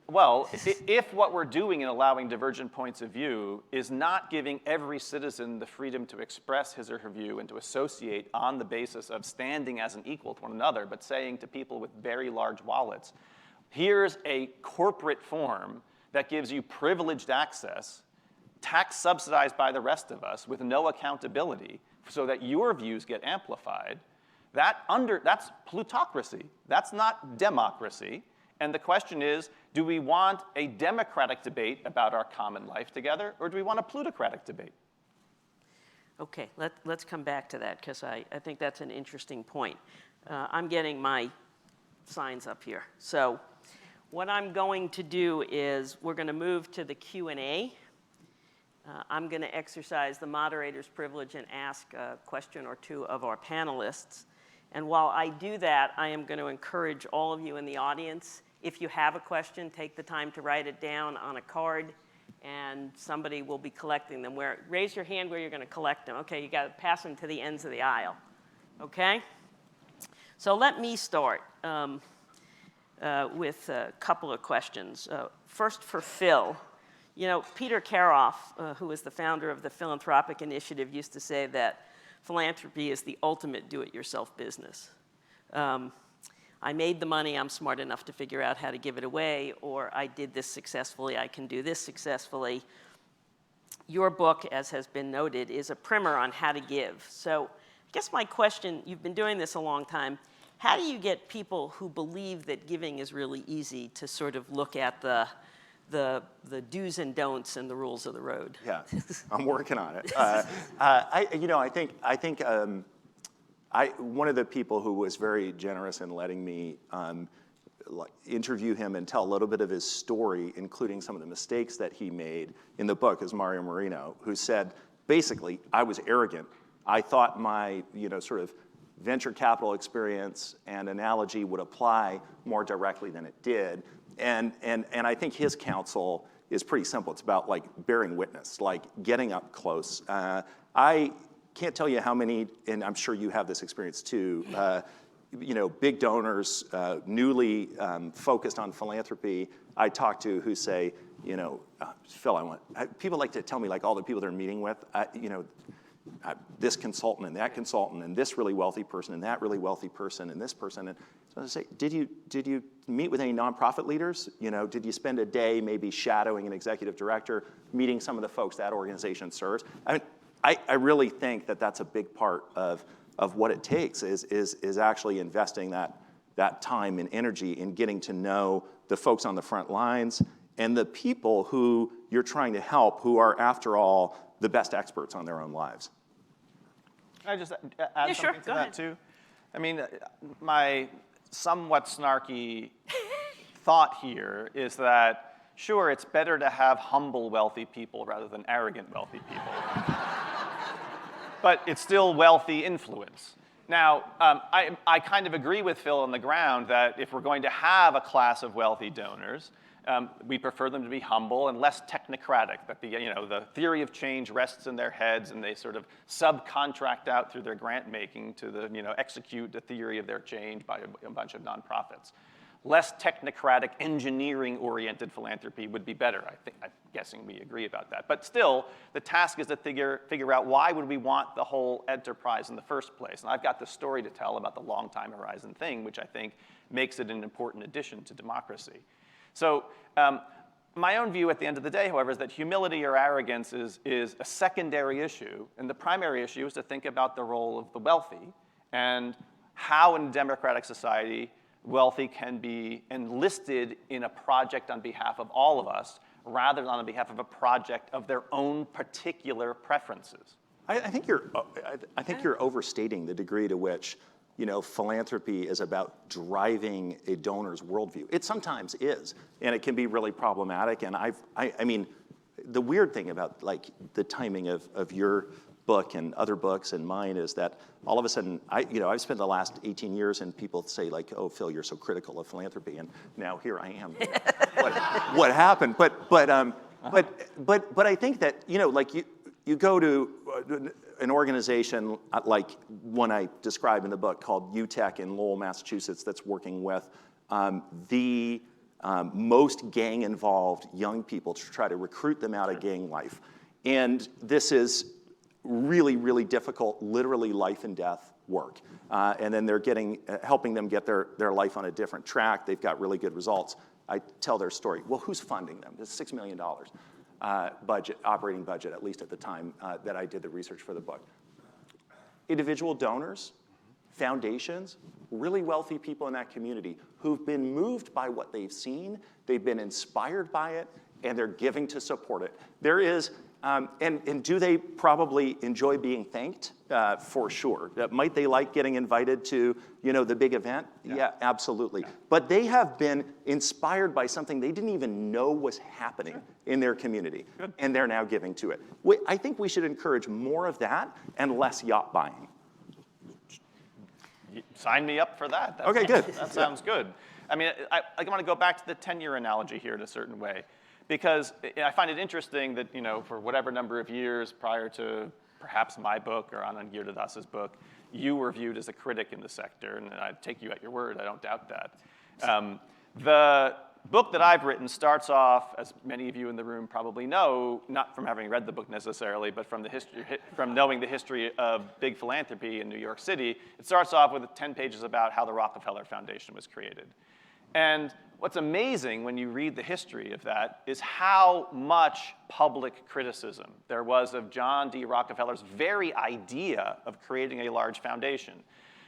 Well, if what we're doing in allowing divergent points of view is not giving every citizen the freedom to express his or her view and to associate on the basis of standing as an equal to one another, but saying to people with very large wallets, here's a corporate form that gives you privileged access, tax subsidized by the rest of us with no accountability so that your views get amplified, that's plutocracy. That's not democracy. And the question is, do we want a democratic debate about our common life together, or do we want a plutocratic debate? Okay, let's come back to that, because I think that's an interesting point. I'm getting my signs up here. So what I'm going to do is we're going to move to the Q&A. I'm going to exercise the moderator's privilege and ask a question or two of our panelists. And while I do that, I am going to encourage all of you in the audience, if you have a question, take the time to write it down on a card, and somebody will be collecting them. Raise your hand where you're going to collect them. Okay, you got to pass them to the ends of the aisle. Okay? So let me start with a couple of questions. First for Phil. You know, Peter Karoff, who is the founder of the Philanthropic Initiative, used to say that philanthropy is the ultimate do-it-yourself business. I made the money, I'm smart enough to figure out how to give it away, or I did this successfully, I can do this successfully. Your book, as has been noted, is a primer on how to give. So I guess my question, you've been doing this a long time, how do you get people who believe that giving is really easy to sort of look at the do's and don'ts and the rules of the road? Yeah, I'm working on it. I think one of the people who was very generous in letting me interview him and tell a little bit of his story, including some of the mistakes that he made in the book, is Mario Marino, who said, basically, I was arrogant. I thought my sort of venture capital experience and analogy would apply more directly than it did. And I think his counsel is pretty simple. It's about bearing witness, getting up close. I can't tell you how many, and I'm sure you have this experience too, big donors, newly focused on philanthropy, I talk to who say, Phil, people like to tell me all the people they're meeting with, this consultant and that consultant and this really wealthy person and that really wealthy person and this person. And so I say, did you meet with any nonprofit leaders? Did you spend a day maybe shadowing an executive director, meeting some of the folks that organization serves? I mean, I really think that that's a big part of what it takes is actually investing that time and energy in getting to know the folks on the front lines and the people who you're trying to help, who are, after all, the best experts on their own lives. Can I just add something to that, too? I mean, my somewhat snarky thought here is that, sure, it's better to have humble, wealthy people rather than arrogant, wealthy people. But it's still wealthy influence. Now, I kind of agree with Phil on the ground that if we're going to have a class of wealthy donors, we prefer them to be humble and less technocratic, that the theory of change rests in their heads and they sort of subcontract out through their grant making to execute the theory of their change by a bunch of nonprofits. less technocratic, engineering-oriented philanthropy would be better. I'm guessing we agree about that. But still, the task is to figure out why would we want the whole enterprise in the first place. And I've got this story to tell about the long time horizon thing, which I think makes it an important addition to democracy. So my own view at the end of the day, however, is that humility or arrogance is a secondary issue. And the primary issue is to think about the role of the wealthy and how in a democratic society wealthy can be enlisted in a project on behalf of all of us rather than on behalf of a project of their own particular preferences. I think you're overstating the degree to which philanthropy is about driving a donor's worldview. It sometimes is, and it can be really problematic. And I mean, the weird thing about like the timing of your book and other books and mine is that all of a sudden, I've spent the last 18 years and people say like, oh, Phil, you're so critical of philanthropy, and now here I am. What happened? But I think that like you go to an organization like one I describe in the book called UTech in Lowell, Massachusetts, that's working with the most gang-involved young people to try to recruit them out of gang life. And this is really, really difficult, literally life and death work. And then they're helping them get their life on a different track. They've got really good results. I tell their story. Well, who's funding them? It's $6 million. Operating budget, at least at the time that I did the research for the book. Individual donors, foundations, really wealthy people in that community who've been moved by what they've seen, they've been inspired by it, and they're giving to support it. There is, and do they probably enjoy being thanked? For sure. Might they like getting invited to, the big event? Yeah, absolutely. Yeah. But they have been inspired by something they didn't even know was happening in their community, and they're now giving to it. I think we should encourage more of that and less yacht buying. Sign me up for that. Okay, good. That sounds good. I mean, I want to go back to the tenure analogy here in a certain way, because I find it interesting that, for whatever number of years prior to perhaps my book or Anand Giridharadas' book, you were viewed as a critic in the sector, and I take you at your word, I don't doubt that. The book that I've written starts off, as many of you in the room probably know, not from having read the book necessarily, but from knowing the history of big philanthropy in New York City. It starts off with 10 pages about how the Rockefeller Foundation was created. And what's amazing when you read the history of that is how much public criticism there was of John D. Rockefeller's very idea of creating a large foundation.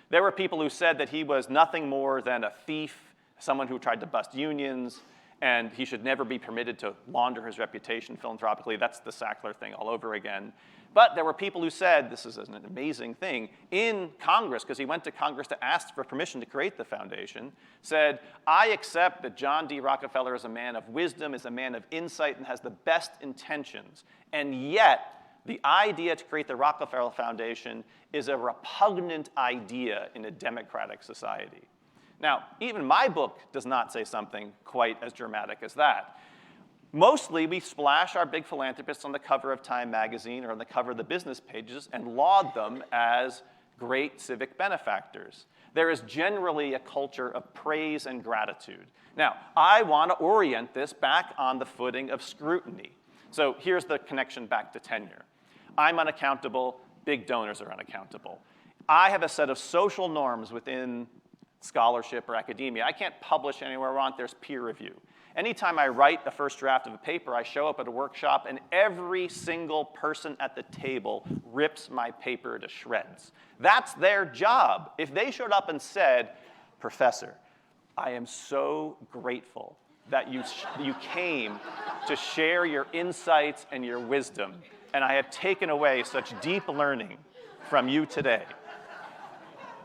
There were people who said that he was nothing more than a thief, someone who tried to bust unions, and he should never be permitted to launder his reputation philanthropically. That's the Sackler thing all over again. But there were people who said, this is an amazing thing, in Congress, because he went to Congress to ask for permission to create the foundation, said, I accept that John D. Rockefeller is a man of wisdom, is a man of insight, and has the best intentions. And yet, the idea to create the Rockefeller Foundation is a repugnant idea in a democratic society. Now, even my book does not say something quite as dramatic as that. Mostly, we splash our big philanthropists on the cover of Time magazine or on the cover of the business pages and laud them as great civic benefactors. There is generally a culture of praise and gratitude. Now, I want to orient this back on the footing of scrutiny. So here's the connection back to tenure. I'm unaccountable, big donors are unaccountable. I have a set of social norms within scholarship or academia. I can't publish anywhere I want, there's peer review. Anytime I write the first draft of a paper, I show up at a workshop and every single person at the table rips my paper to shreds. That's their job. If they showed up and said, Professor, I am so grateful that you came to share your insights and your wisdom, and I have taken away such deep learning from you today.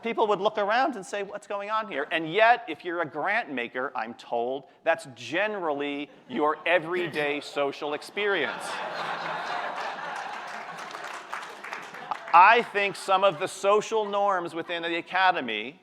People would look around and say, what's going on here? And yet, if you're a grant maker, I'm told, that's generally your everyday social experience. I think some of the social norms within the academy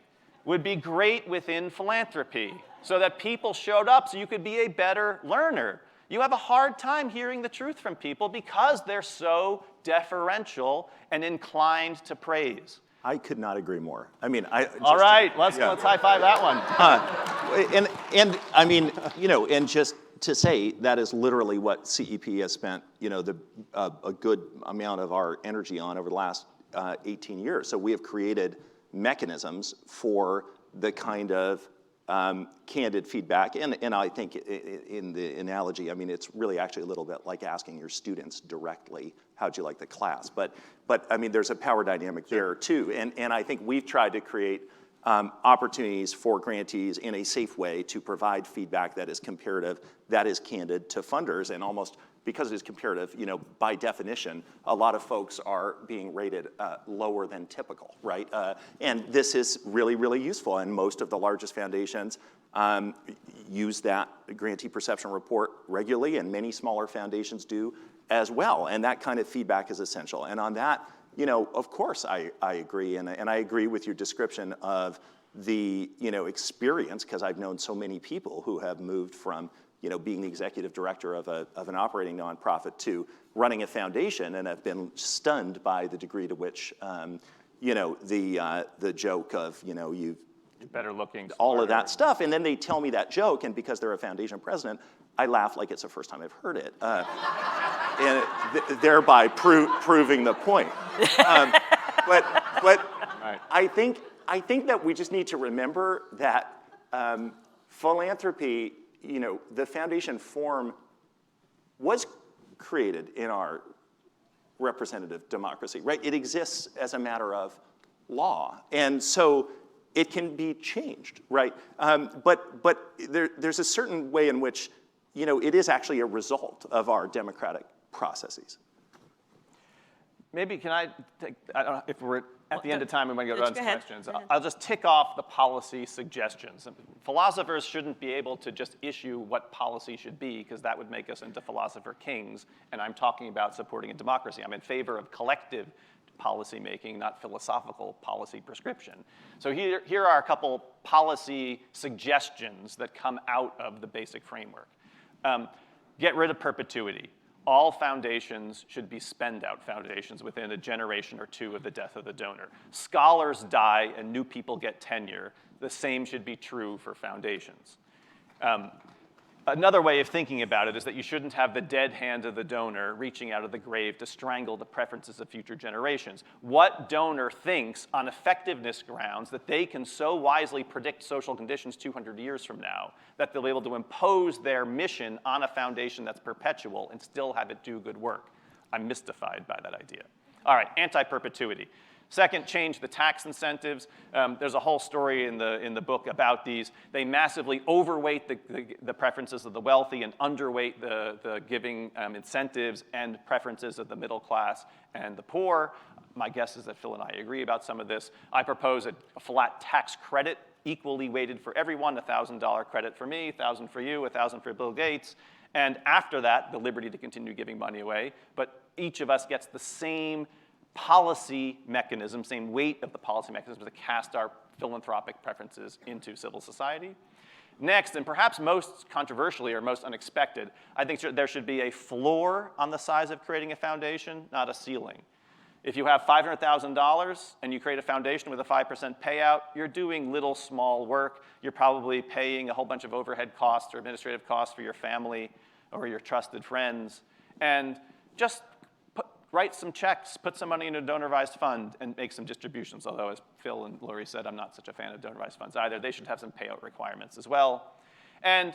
would be great within philanthropy, so that people showed up so you could be a better learner. You have a hard time hearing the truth from people because they're so deferential and inclined to praise. I could not agree more. I mean, all right, let's high five that one. And I mean, and just to say that is literally what CEP has spent, a good amount of our energy on over the last 18 years. So we have created mechanisms for the kind of candid feedback, and I think in the analogy, I mean, it's really actually a little bit like asking your students directly, how'd you like the class? But I mean, there's a power dynamic there too, and I think we've tried to create opportunities for grantees in a safe way to provide feedback that is comparative, that is candid to funders, and almost because it is comparative, by definition, a lot of folks are being rated lower than typical, right? And this is really, really useful, and most of the largest foundations use that grantee perception report regularly, and many smaller foundations do as well, and that kind of feedback is essential. And on that, of course I agree, and I agree with your description of the, experience, because I've known so many people who have moved from, being the executive director of an operating nonprofit to running a foundation and have been stunned by the degree to which, the joke of, you've better looking, all of that stuff, and then they tell me that joke, and because they're a foundation president, I laugh like it's the first time I've heard it, and thereby proving the point. But right. I think that we just need to remember that philanthropy, the foundation form was created in our representative democracy, right? It exists as a matter of law, and so it can be changed, right? But there's a certain way in which, it is actually a result of our democratic processes. Maybe can I take, I don't know if we're at the end of time, we might go on to questions. Go ahead. I'll just tick off the policy suggestions. Philosophers shouldn't be able to just issue what policy should be, because that would make us into philosopher kings, and I'm talking about supporting a democracy. I'm in favor of collective policy making, not philosophical policy prescription. So here are a couple policy suggestions that come out of the basic framework. Get rid of perpetuity. All foundations should be spend-out foundations within a generation or two of the death of the donor. Scholars die and new people get tenure. The same should be true for foundations. Another way of thinking about it is that you shouldn't have the dead hand of the donor reaching out of the grave to strangle the preferences of future generations. What donor thinks on effectiveness grounds that they can so wisely predict social conditions 200 years from now that they'll be able to impose their mission on a foundation that's perpetual and still have it do good work? I'm mystified by that idea. All right, anti-perpetuity. Second, change the tax incentives. There's a whole story in the book about these. They massively overweight the preferences of the wealthy and underweight the giving incentives and preferences of the middle class and the poor. My guess is that Phil and I agree about some of this. I propose a flat tax credit, equally weighted for everyone, $1,000 credit for me, $1,000 for you, $1,000 for Bill Gates. And after that, the liberty to continue giving money away. But each of us gets the same policy mechanism, same weight of the policy mechanism to cast our philanthropic preferences into civil society. Next, and perhaps most controversially or most unexpected, I think there should be a floor on the size of creating a foundation, not a ceiling. If you have $500,000 and you create a foundation with a 5% payout, you're doing little small work. You're probably paying a whole bunch of overhead costs or administrative costs for your family or your trusted friends. And just write some checks, put some money in a donor-advised fund, and make some distributions. Although, as Phil and Lorie said, I'm not such a fan of donor-advised funds either. They should have some payout requirements as well. And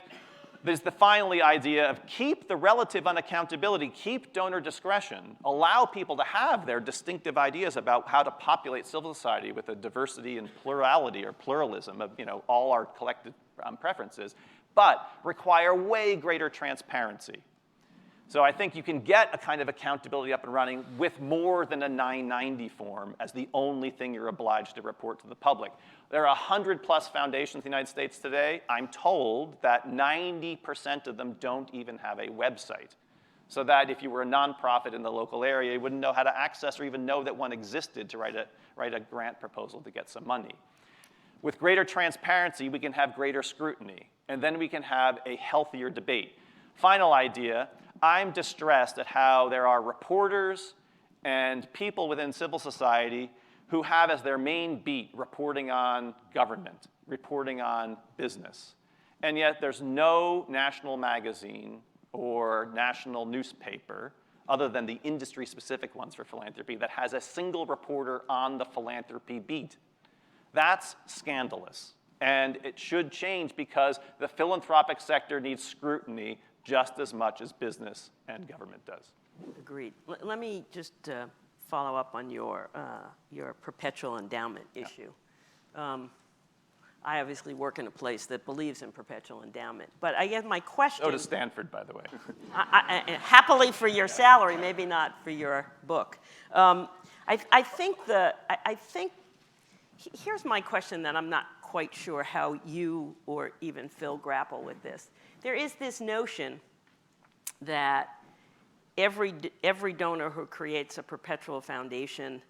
there's the finally idea of keep the relative unaccountability, keep donor discretion, allow people to have their distinctive ideas about how to populate civil society with a diversity and plurality or pluralism of all our collective preferences, but require way greater transparency. So I think you can get a kind of accountability up and running with more than a 990 form as the only thing you're obliged to report to the public. There are 100+ foundations in the United States today. I'm told that 90% of them don't even have a website. So that if you were a nonprofit in the local area, you wouldn't know how to access or even know that one existed to write a grant proposal to get some money. With greater transparency, we can have greater scrutiny, and then we can have a healthier debate. Final idea. I'm distressed at how there are reporters and people within civil society who have as their main beat reporting on government, reporting on business. and yet there's no national magazine or national newspaper, other than the industry-specific ones for philanthropy, that has a single reporter on the philanthropy beat. That's scandalous. And it should change because the philanthropic sector needs scrutiny just as much as business and government does. Agreed. Let me just follow up on your perpetual endowment issue. I obviously work in a place that believes in perpetual endowment. But I guess my question... So does Stanford, by the way. Happily for your salary, maybe not for your book. I think here's my question that I'm not quite sure how you or even Phil grapple with this. There is this notion that every donor who creates a perpetual foundation,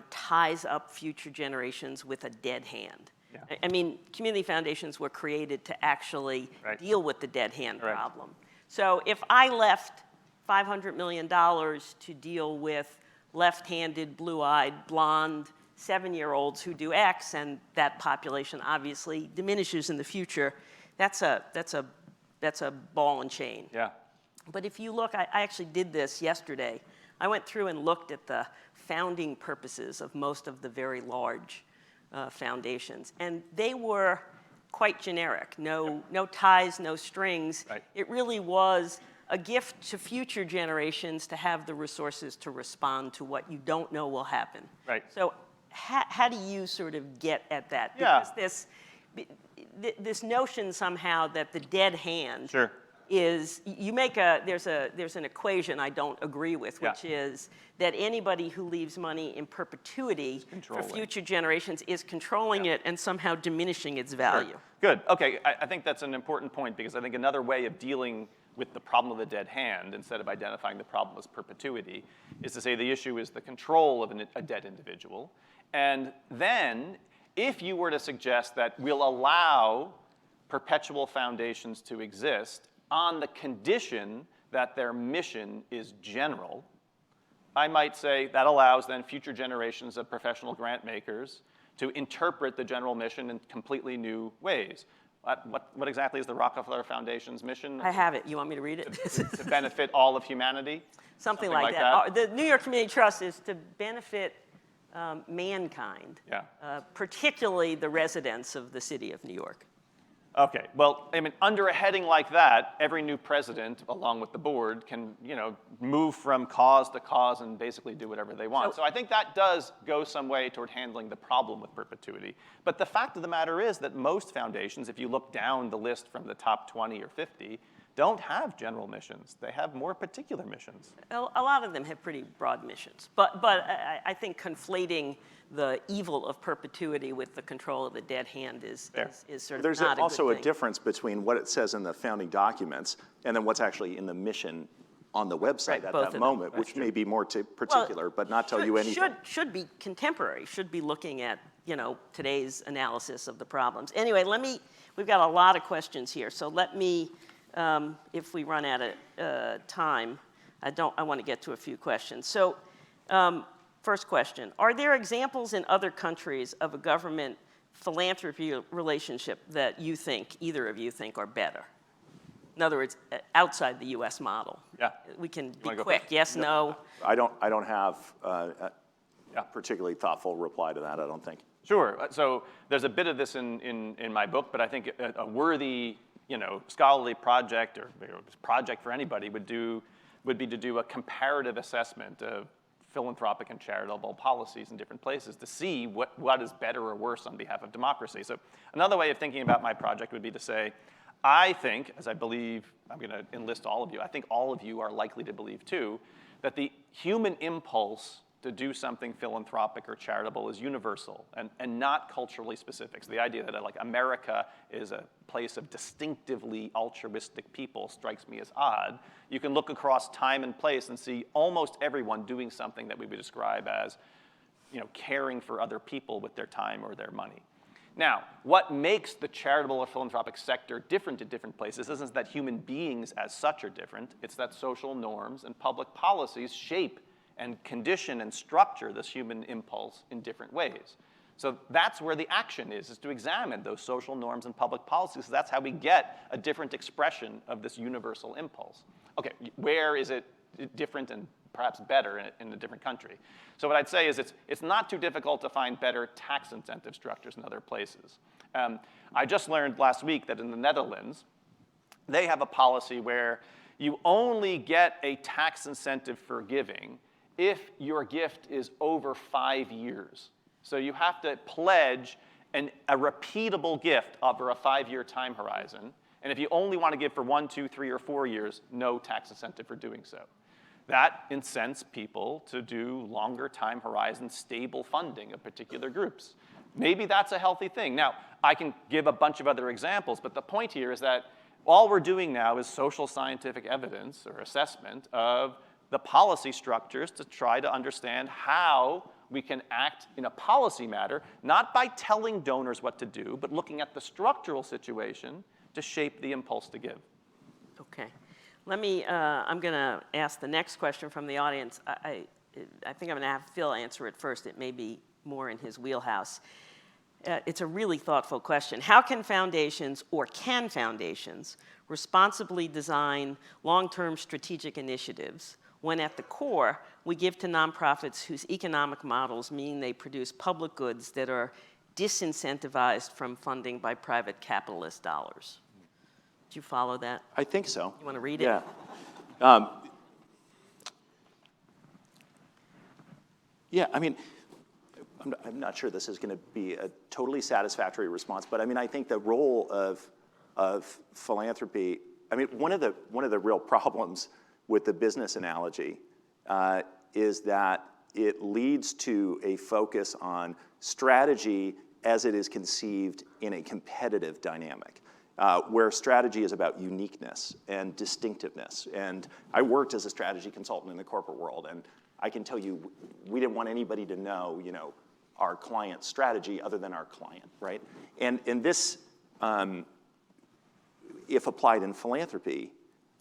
ties up future generations with a dead hand. Yeah. I mean, community foundations were created to actually deal with the dead hand problem. So if I left $500 million to deal with left-handed, blue-eyed, blonde 7-year-olds who do X, and that population obviously diminishes in the future, that's a ball and chain. Yeah. But if you look, I actually did this yesterday. I went through and looked at the founding purposes of most of the very large foundations, and they were quite generic. No ties, no strings. Right. It really was a gift to future generations to have the resources to respond to what you don't know will happen. Right. So how do you sort of get at that? Yeah. Because this notion somehow that the dead hand Sure. is, there's an equation I don't agree with, which is that anybody who leaves money in perpetuity for future generations is controlling it and somehow diminishing its value. Sure. Good. Okay, I think that's an important point, because I think another way of dealing with the problem of the dead hand, instead of identifying the problem as perpetuity, is to say the issue is the control of a dead individual. And then, if you were to suggest that we'll allow perpetual foundations to exist on the condition that their mission is general, I might say that allows then future generations of professional grant makers to interpret the general mission in completely new ways. What exactly is the Rockefeller Foundation's mission? I have it. You want me to read it? To benefit all of humanity? Something like that. The New York Community Trust is to benefit mankind, particularly the residents of the city of New York. Okay, well, I mean, under a heading like that, every new president, along with the board, can, move from cause to cause and basically do whatever they want. So I think that does go some way toward handling the problem with perpetuity. But the fact of the matter is that most foundations, if you look down the list from the top 20 or 50, don't have general missions. They have more particular missions. A lot of them have pretty broad missions. But I think conflating the evil of perpetuity with the control of the dead hand is sort of There's not a good thing. also a difference between what it says in the founding documents and then what's actually in the mission on the website at that moment, which may be more particular, but not tell you anything. Should be contemporary, should be looking at, today's analysis of the problems. Anyway, we've got a lot of questions here, so let me, if we run out of time, I want to get to a few questions. So, first question, are there examples in other countries of a government philanthropy relationship that either of you think are better? In other words, outside the US model. Yeah. We can be quick, yes, no? I don't have a particularly thoughtful reply to that, I don't think. Sure, so there's a bit of this in my book, but I think a worthy, scholarly project or project for anybody would be to do a comparative assessment of philanthropic and charitable policies in different places to see what is better or worse on behalf of democracy. So another way of thinking about my project would be to say, I think, as I believe, I'm going to enlist all of you, I think all of you are likely to believe too, that the human impulse to do something philanthropic or charitable is universal and not culturally specific. So the idea that like America is a place of distinctively altruistic people strikes me as odd. You can look across time and place and see almost everyone doing something that we would describe as caring for other people with their time or their money. Now, what makes the charitable or philanthropic sector different in different places isn't that human beings as such are different, it's that social norms and public policies shape and condition and structure this human impulse in different ways. So that's where the action is to examine those social norms and public policies. So that's how we get a different expression of this universal impulse. Okay, where is it different and perhaps better in a different country? So what I'd say is it's not too difficult to find better tax incentive structures in other places. I just learned last week that in the Netherlands, they have a policy where you only get a tax incentive for giving if your gift is over 5 years. So you have to pledge a repeatable gift over a 5-year time horizon. And if you only want to give for 1, 2, 3, or 4 years, no tax incentive for doing so. That incents people to do longer time horizon, stable funding of particular groups. Maybe that's a healthy thing. Now, I can give a bunch of other examples, but the point here is that all we're doing now is social scientific evidence or assessment of the policy structures to try to understand how we can act in a policy matter, not by telling donors what to do, but looking at the structural situation to shape the impulse to give. Okay. I'm going to ask the next question from the audience. I think I'm going to have Phil answer it first. It may be more in his wheelhouse. It's a really thoughtful question. How can foundations, or can foundations, responsibly design long-term strategic initiatives when at the core we give to nonprofits whose economic models mean they produce public goods that are disincentivized from funding by private capitalist dollars? Do you follow that? I think so. You want to read it? Yeah. Yeah, I mean, I'm not sure this is going to be a totally satisfactory response, but I mean, I think the role of philanthropy, I mean, one of the real problems with the business analogy is that it leads to a focus on strategy as it is conceived in a competitive dynamic, where strategy is about uniqueness and distinctiveness. And I worked as a strategy consultant in the corporate world, and I can tell you, we didn't want anybody to know, our client's strategy other than our client, right? And this, if applied in philanthropy,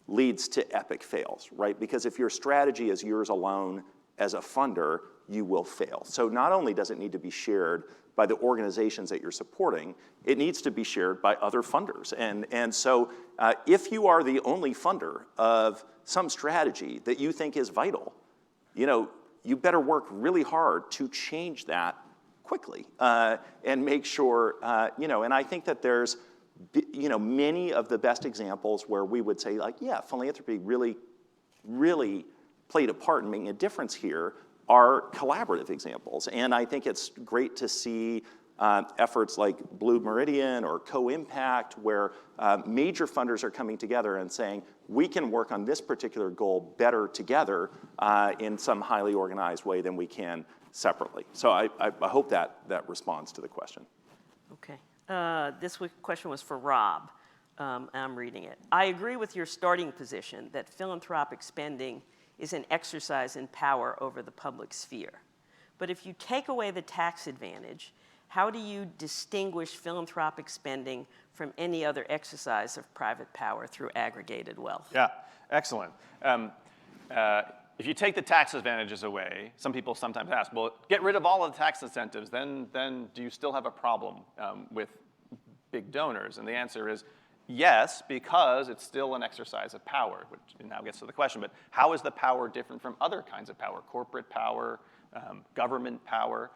leads to epic fails, right? Because if your strategy is yours alone as a funder, you will fail. So not only does it need to be shared by the organizations that you're supporting, it needs to be shared by other funders. And so if you are the only funder of some strategy that you think is vital, you better work really hard to change that quickly and make sure, and I think that there's, many of the best examples where we would say, like, yeah, philanthropy really, really played a part in making a difference here are collaborative examples. And I think it's great to see efforts like Blue Meridian or Co-Impact, where major funders are coming together and saying, we can work on this particular goal better together in some highly organized way than we can separately. So I hope that responds to the question. Okay. This question was for Rob. I'm reading it. I agree with your starting position that philanthropic spending is an exercise in power over the public sphere. But if you take away the tax advantage, how do you distinguish philanthropic spending from any other exercise of private power through aggregated wealth? Yeah, excellent. If you take the tax advantages away, some people sometimes ask, well, get rid of all of the tax incentives, then do you still have a problem with big donors? And the answer is yes, because it's still an exercise of power, which now gets to the question, but how is the power different from other kinds of power, corporate power, government power?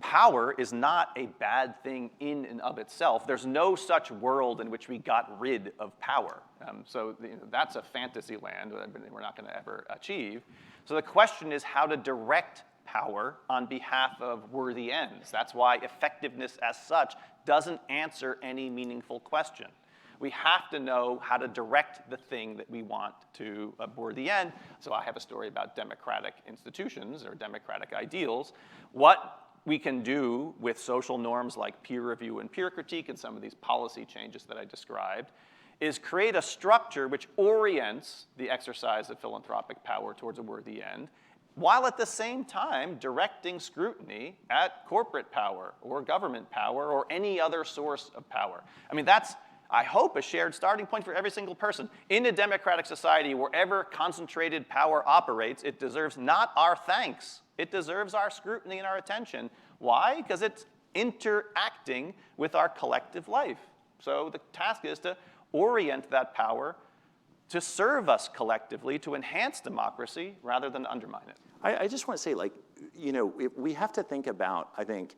Power is not a bad thing in and of itself. There's no such world in which we got rid of power. So that's a fantasy land that we're not going to ever achieve. So the question is how to direct power on behalf of worthy ends. That's why effectiveness as such doesn't answer any meaningful question. We have to know how to direct the thing that we want to a worthy end. So I have a story about democratic institutions or democratic ideals. What we can do with social norms like peer review and peer critique and some of these policy changes that I described is create a structure which orients the exercise of philanthropic power towards a worthy end, while at the same time directing scrutiny at corporate power or government power or any other source of power. I mean, that's, I hope, a shared starting point for every single person. In a democratic society, wherever concentrated power operates, it deserves not our thanks. It deserves our scrutiny and our attention, Why? Because it's interacting with our collective life. So the task is to orient that power to serve us collectively, to enhance democracy rather than undermine it. I just want to say, like, we have to think about, I think,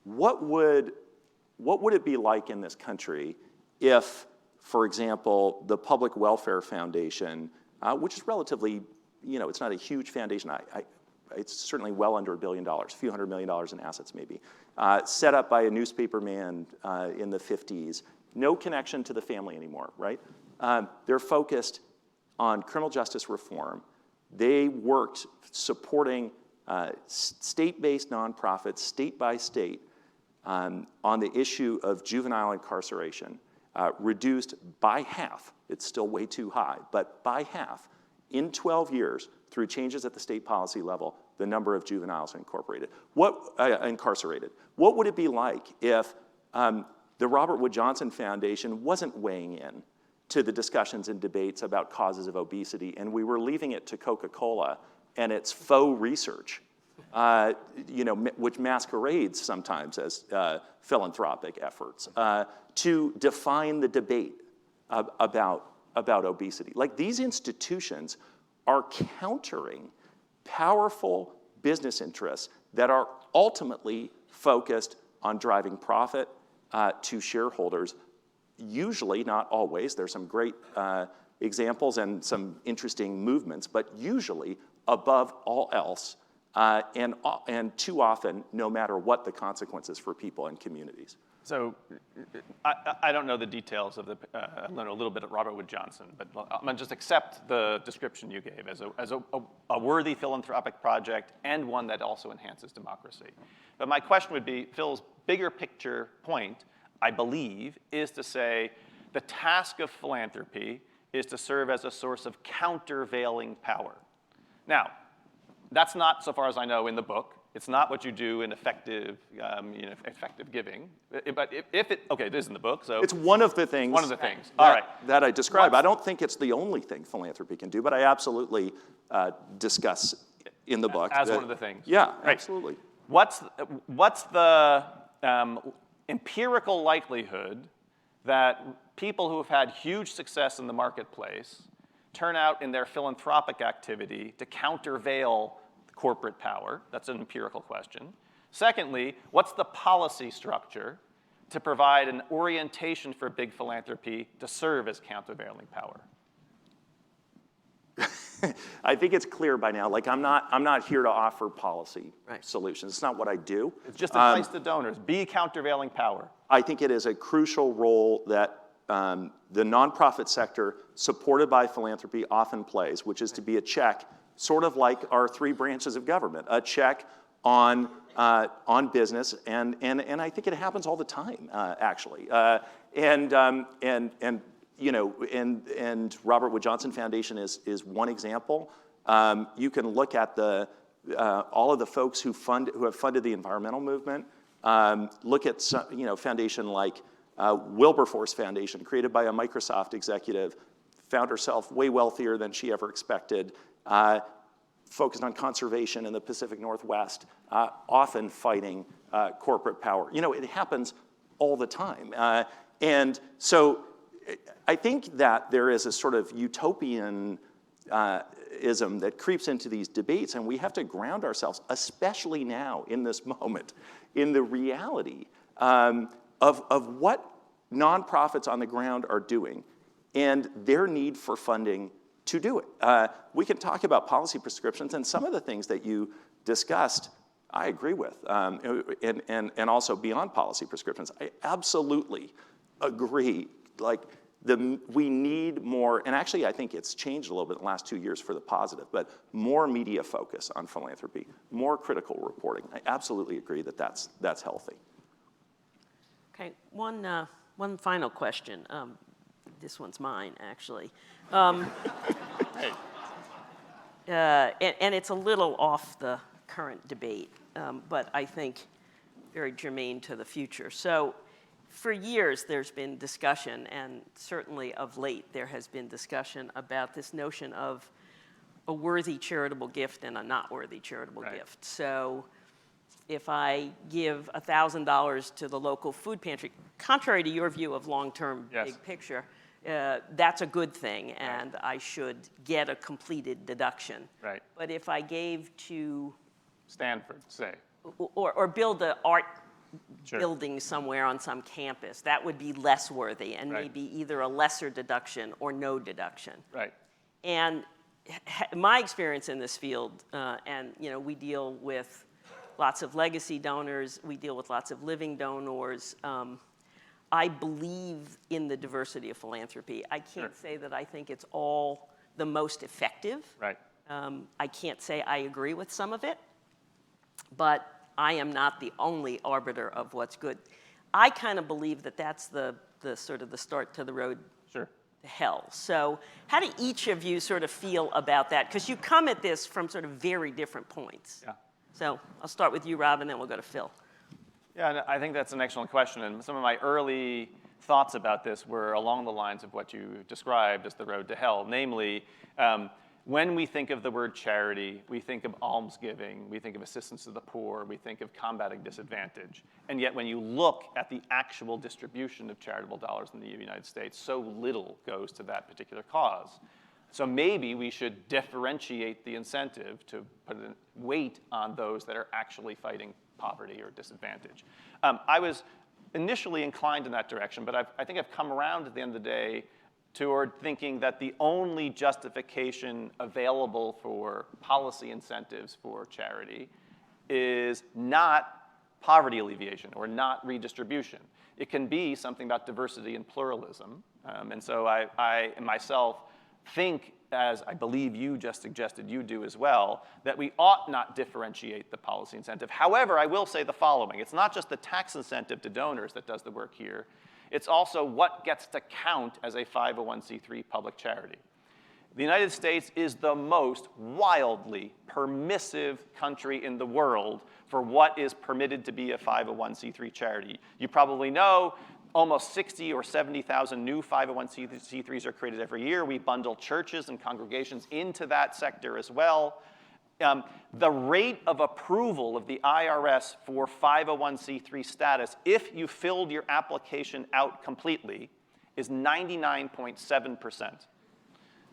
what would it be like in this country if, for example, the Public Welfare Foundation, which is relatively, it's not a huge foundation. It's certainly well under $1 billion, a few $100 million in assets maybe, set up by a newspaper man in the 50s, no connection to the family anymore, right? They're focused on criminal justice reform. They worked supporting state-based nonprofits, state by state, on the issue of juvenile incarceration, reduced by half. It's still way too high, but by half, in 12 years, through changes at the state policy level, the number of juveniles incarcerated. What would it be like if the Robert Wood Johnson Foundation wasn't weighing in to the discussions and debates about causes of obesity, and we were leaving it to Coca-Cola and its faux research, which masquerades sometimes as philanthropic efforts, to define the debate about obesity? Like, these institutions are countering powerful business interests that are ultimately focused on driving profit to shareholders. Usually, not always, there's some great examples and some interesting movements, but usually, above all else, and too often, no matter what the consequences for people and communities. So I don't know the details of I know a little bit of Robert Wood Johnson, but I'm going to just accept the description you gave as a worthy philanthropic project and one that also enhances democracy. But my question would be, Phil's bigger picture point, I believe, is to say the task of philanthropy is to serve as a source of countervailing power. Now, that's not, so far as I know, in the book. It's not what you do in effective giving. But if it, okay, it is in the book, so. It's one of the things. One of the things, all right. That I describe. I don't think it's the only thing philanthropy can do, but I absolutely discuss in the book. As one of the things. Yeah, right. Absolutely. What's the empirical likelihood that people who have had huge success in the marketplace turn out in their philanthropic activity to countervail corporate power? That's an empirical question. Secondly, what's the policy structure to provide an orientation for big philanthropy to serve as countervailing power? I think it's clear by now. Like, I'm not here to offer policy solutions. It's not what I do. It's just advice to donors. Be countervailing power. I think it is a crucial role that the nonprofit sector, supported by philanthropy, often plays, which is to be a check, sort of like our three branches of government, a check on business, and I think it happens all the time, actually. And Robert Wood Johnson Foundation is one example. You can look at all of the folks who have funded the environmental movement. Look at foundation like Wilberforce Foundation, created by a Microsoft executive, found herself way wealthier than she ever expected. Focused on conservation in the Pacific Northwest, often fighting corporate power. It happens all the time. And so I think that there is a sort of utopian ism that creeps into these debates, and we have to ground ourselves, especially now in this moment, in the reality of what nonprofits on the ground are doing and their need for funding to do it. We can talk about policy prescriptions, and some of the things that you discussed, I agree with, and also beyond policy prescriptions. I absolutely agree. Like, we need more, and actually I think it's changed a little bit in the last 2 years for the positive, but more media focus on philanthropy, more critical reporting. I absolutely agree that that's healthy. Okay, one final question. This one's mine, actually. And it's a little off the current debate, but I think very germane to the future. So for years, there's been discussion, and certainly of late, there has been discussion about this notion of a worthy charitable gift and a not worthy charitable gift. So if I give $1,000 to the local food pantry, contrary to your view of long-term Yes. big picture, that's a good thing, and I should get a completed deduction. Right. But if I gave to, Stanford, say. or build an art Sure. building somewhere on some campus, that would be less worthy and Right. maybe either a lesser deduction or no deduction. Right. And my experience in this field, and we deal with lots of legacy donors, we deal with lots of living donors. I believe in the diversity of philanthropy. I can't say that I think it's all the most effective. Right. I can't say I agree with some of it, but I am not the only arbiter of what's good. I kind of believe that that's the sort of the start to the road Sure. to hell. So how do each of you sort of feel about that? Because you come at this from sort of very different points. Yeah. So I'll start with you, Rob, and then we'll go to Phil. Yeah, and I think that's an excellent question. And some of my early thoughts about this were along the lines of what you described as the road to hell. Namely, when we think of the word charity, we think of almsgiving, we think of assistance to the poor, we think of combating disadvantage. And yet when you look at the actual distribution of charitable dollars in the United States, so little goes to that particular cause. So maybe we should differentiate the incentive to put weight on those that are actually fighting poverty or disadvantage. I was initially inclined in that direction, but I think I've come around at the end of the day toward thinking that the only justification available for policy incentives for charity is not poverty alleviation or not redistribution. It can be something about diversity and pluralism. And so I myself think, as I believe you just suggested you do as well, that we ought not differentiate the policy incentive. However, I will say the following. It's not just the tax incentive to donors that does the work here. It's also what gets to count as a 501c3 public charity. The United States is the most wildly permissive country in the world for what is permitted to be a 501c3 charity. You probably know almost 60 or 70,000 new 501c3s are created every year. We bundle churches and congregations into that sector as well. The rate of approval of the IRS for 501c3 status, if you filled your application out completely, is 99.7%.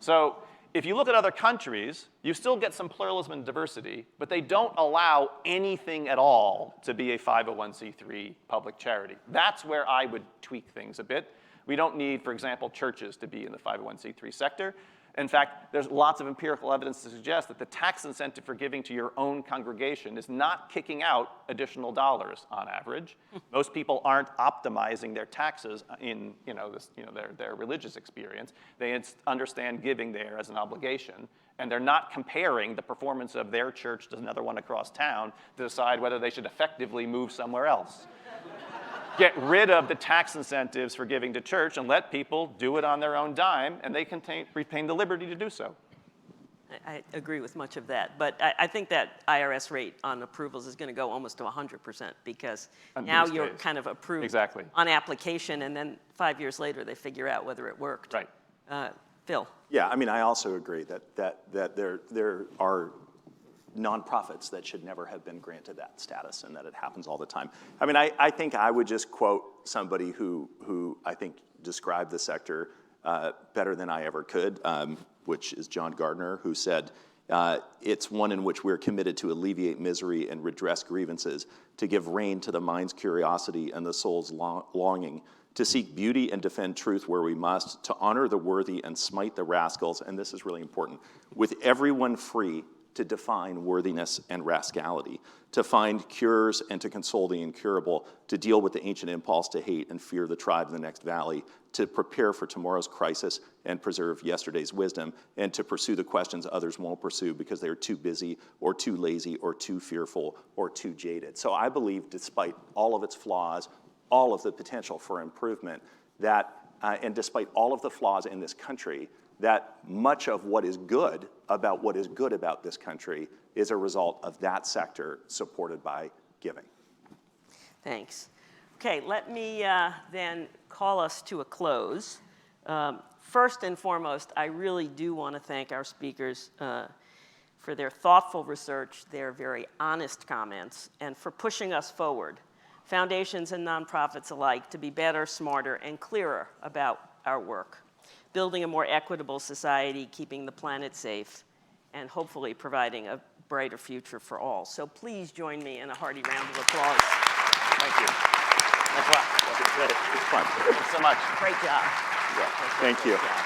So if you look at other countries, you still get some pluralism and diversity, but they don't allow anything at all to be a 501c3 public charity. That's where I would tweak things a bit. We don't need, for example, churches to be in the 501c3 sector. In fact, there's lots of empirical evidence to suggest that the tax incentive for giving to your own congregation is not kicking out additional dollars on average. Most people aren't optimizing their taxes in their religious experience. They understand giving there as an obligation, and they're not comparing the performance of their church to another one across town to decide whether they should effectively move somewhere else. Get rid of the tax incentives for giving to church and let people do it on their own dime, and they can retain the liberty to do so. I agree with much of that, but I think that IRS rate on approvals is going to go almost to 100% because now you're kind of approved on application, and then 5 years later they figure out whether it worked. Right. Phil. Yeah, I mean, I also agree that there are nonprofits that should never have been granted that status and that it happens all the time. I mean, I think I would just quote somebody who I think described the sector better than I ever could, which is John Gardner, who said, it's one in which we're committed to alleviate misery and redress grievances, to give rein to the mind's curiosity and the soul's longing, to seek beauty and defend truth where we must, to honor the worthy and smite the rascals, and this is really important, with everyone free to define worthiness and rascality, to find cures and to console the incurable, to deal with the ancient impulse to hate and fear the tribe in the next valley, to prepare for tomorrow's crisis and preserve yesterday's wisdom, and to pursue the questions others won't pursue because they're too busy or too lazy or too fearful or too jaded. So I believe, despite all of its flaws, all of the potential for improvement, that, and despite all of the flaws in this country, that much of what is good about this country is a result of that sector supported by giving. Thanks. Okay, let me then call us to a close. First and foremost, I really do want to thank our speakers for their thoughtful research, their very honest comments, and for pushing us forward, foundations and nonprofits alike, to be better, smarter, and clearer about our work, building a more equitable society, keeping the planet safe, and hopefully providing a brighter future for all. So please join me in a hearty round of applause. Thank you. Thanks a lot. It's fun. Thanks so much. Great job. Yeah. Thank you. Great job.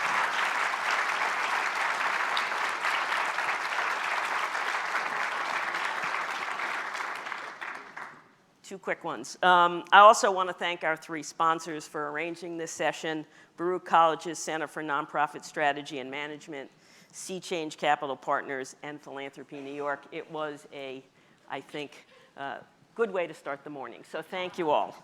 Two quick ones. I also want to thank our three sponsors for arranging this session: Baruch College's Center for Nonprofit Strategy and Management, Sea Change Capital Partners, and Philanthropy New York. It was a, I think, good way to start the morning. So thank you all.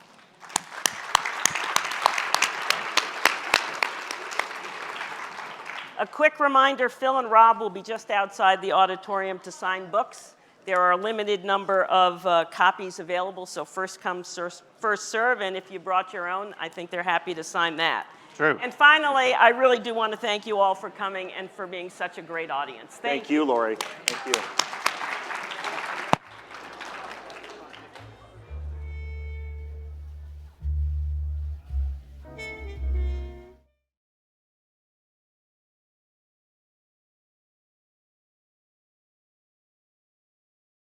A quick reminder, Phil and Rob will be just outside the auditorium to sign books. There are a limited number of copies available, so first come, first serve, and if you brought your own, I think they're happy to sign that. True. And finally, I really do want to thank you all for coming and for being such a great audience. Thank you, Lorie. Thank you.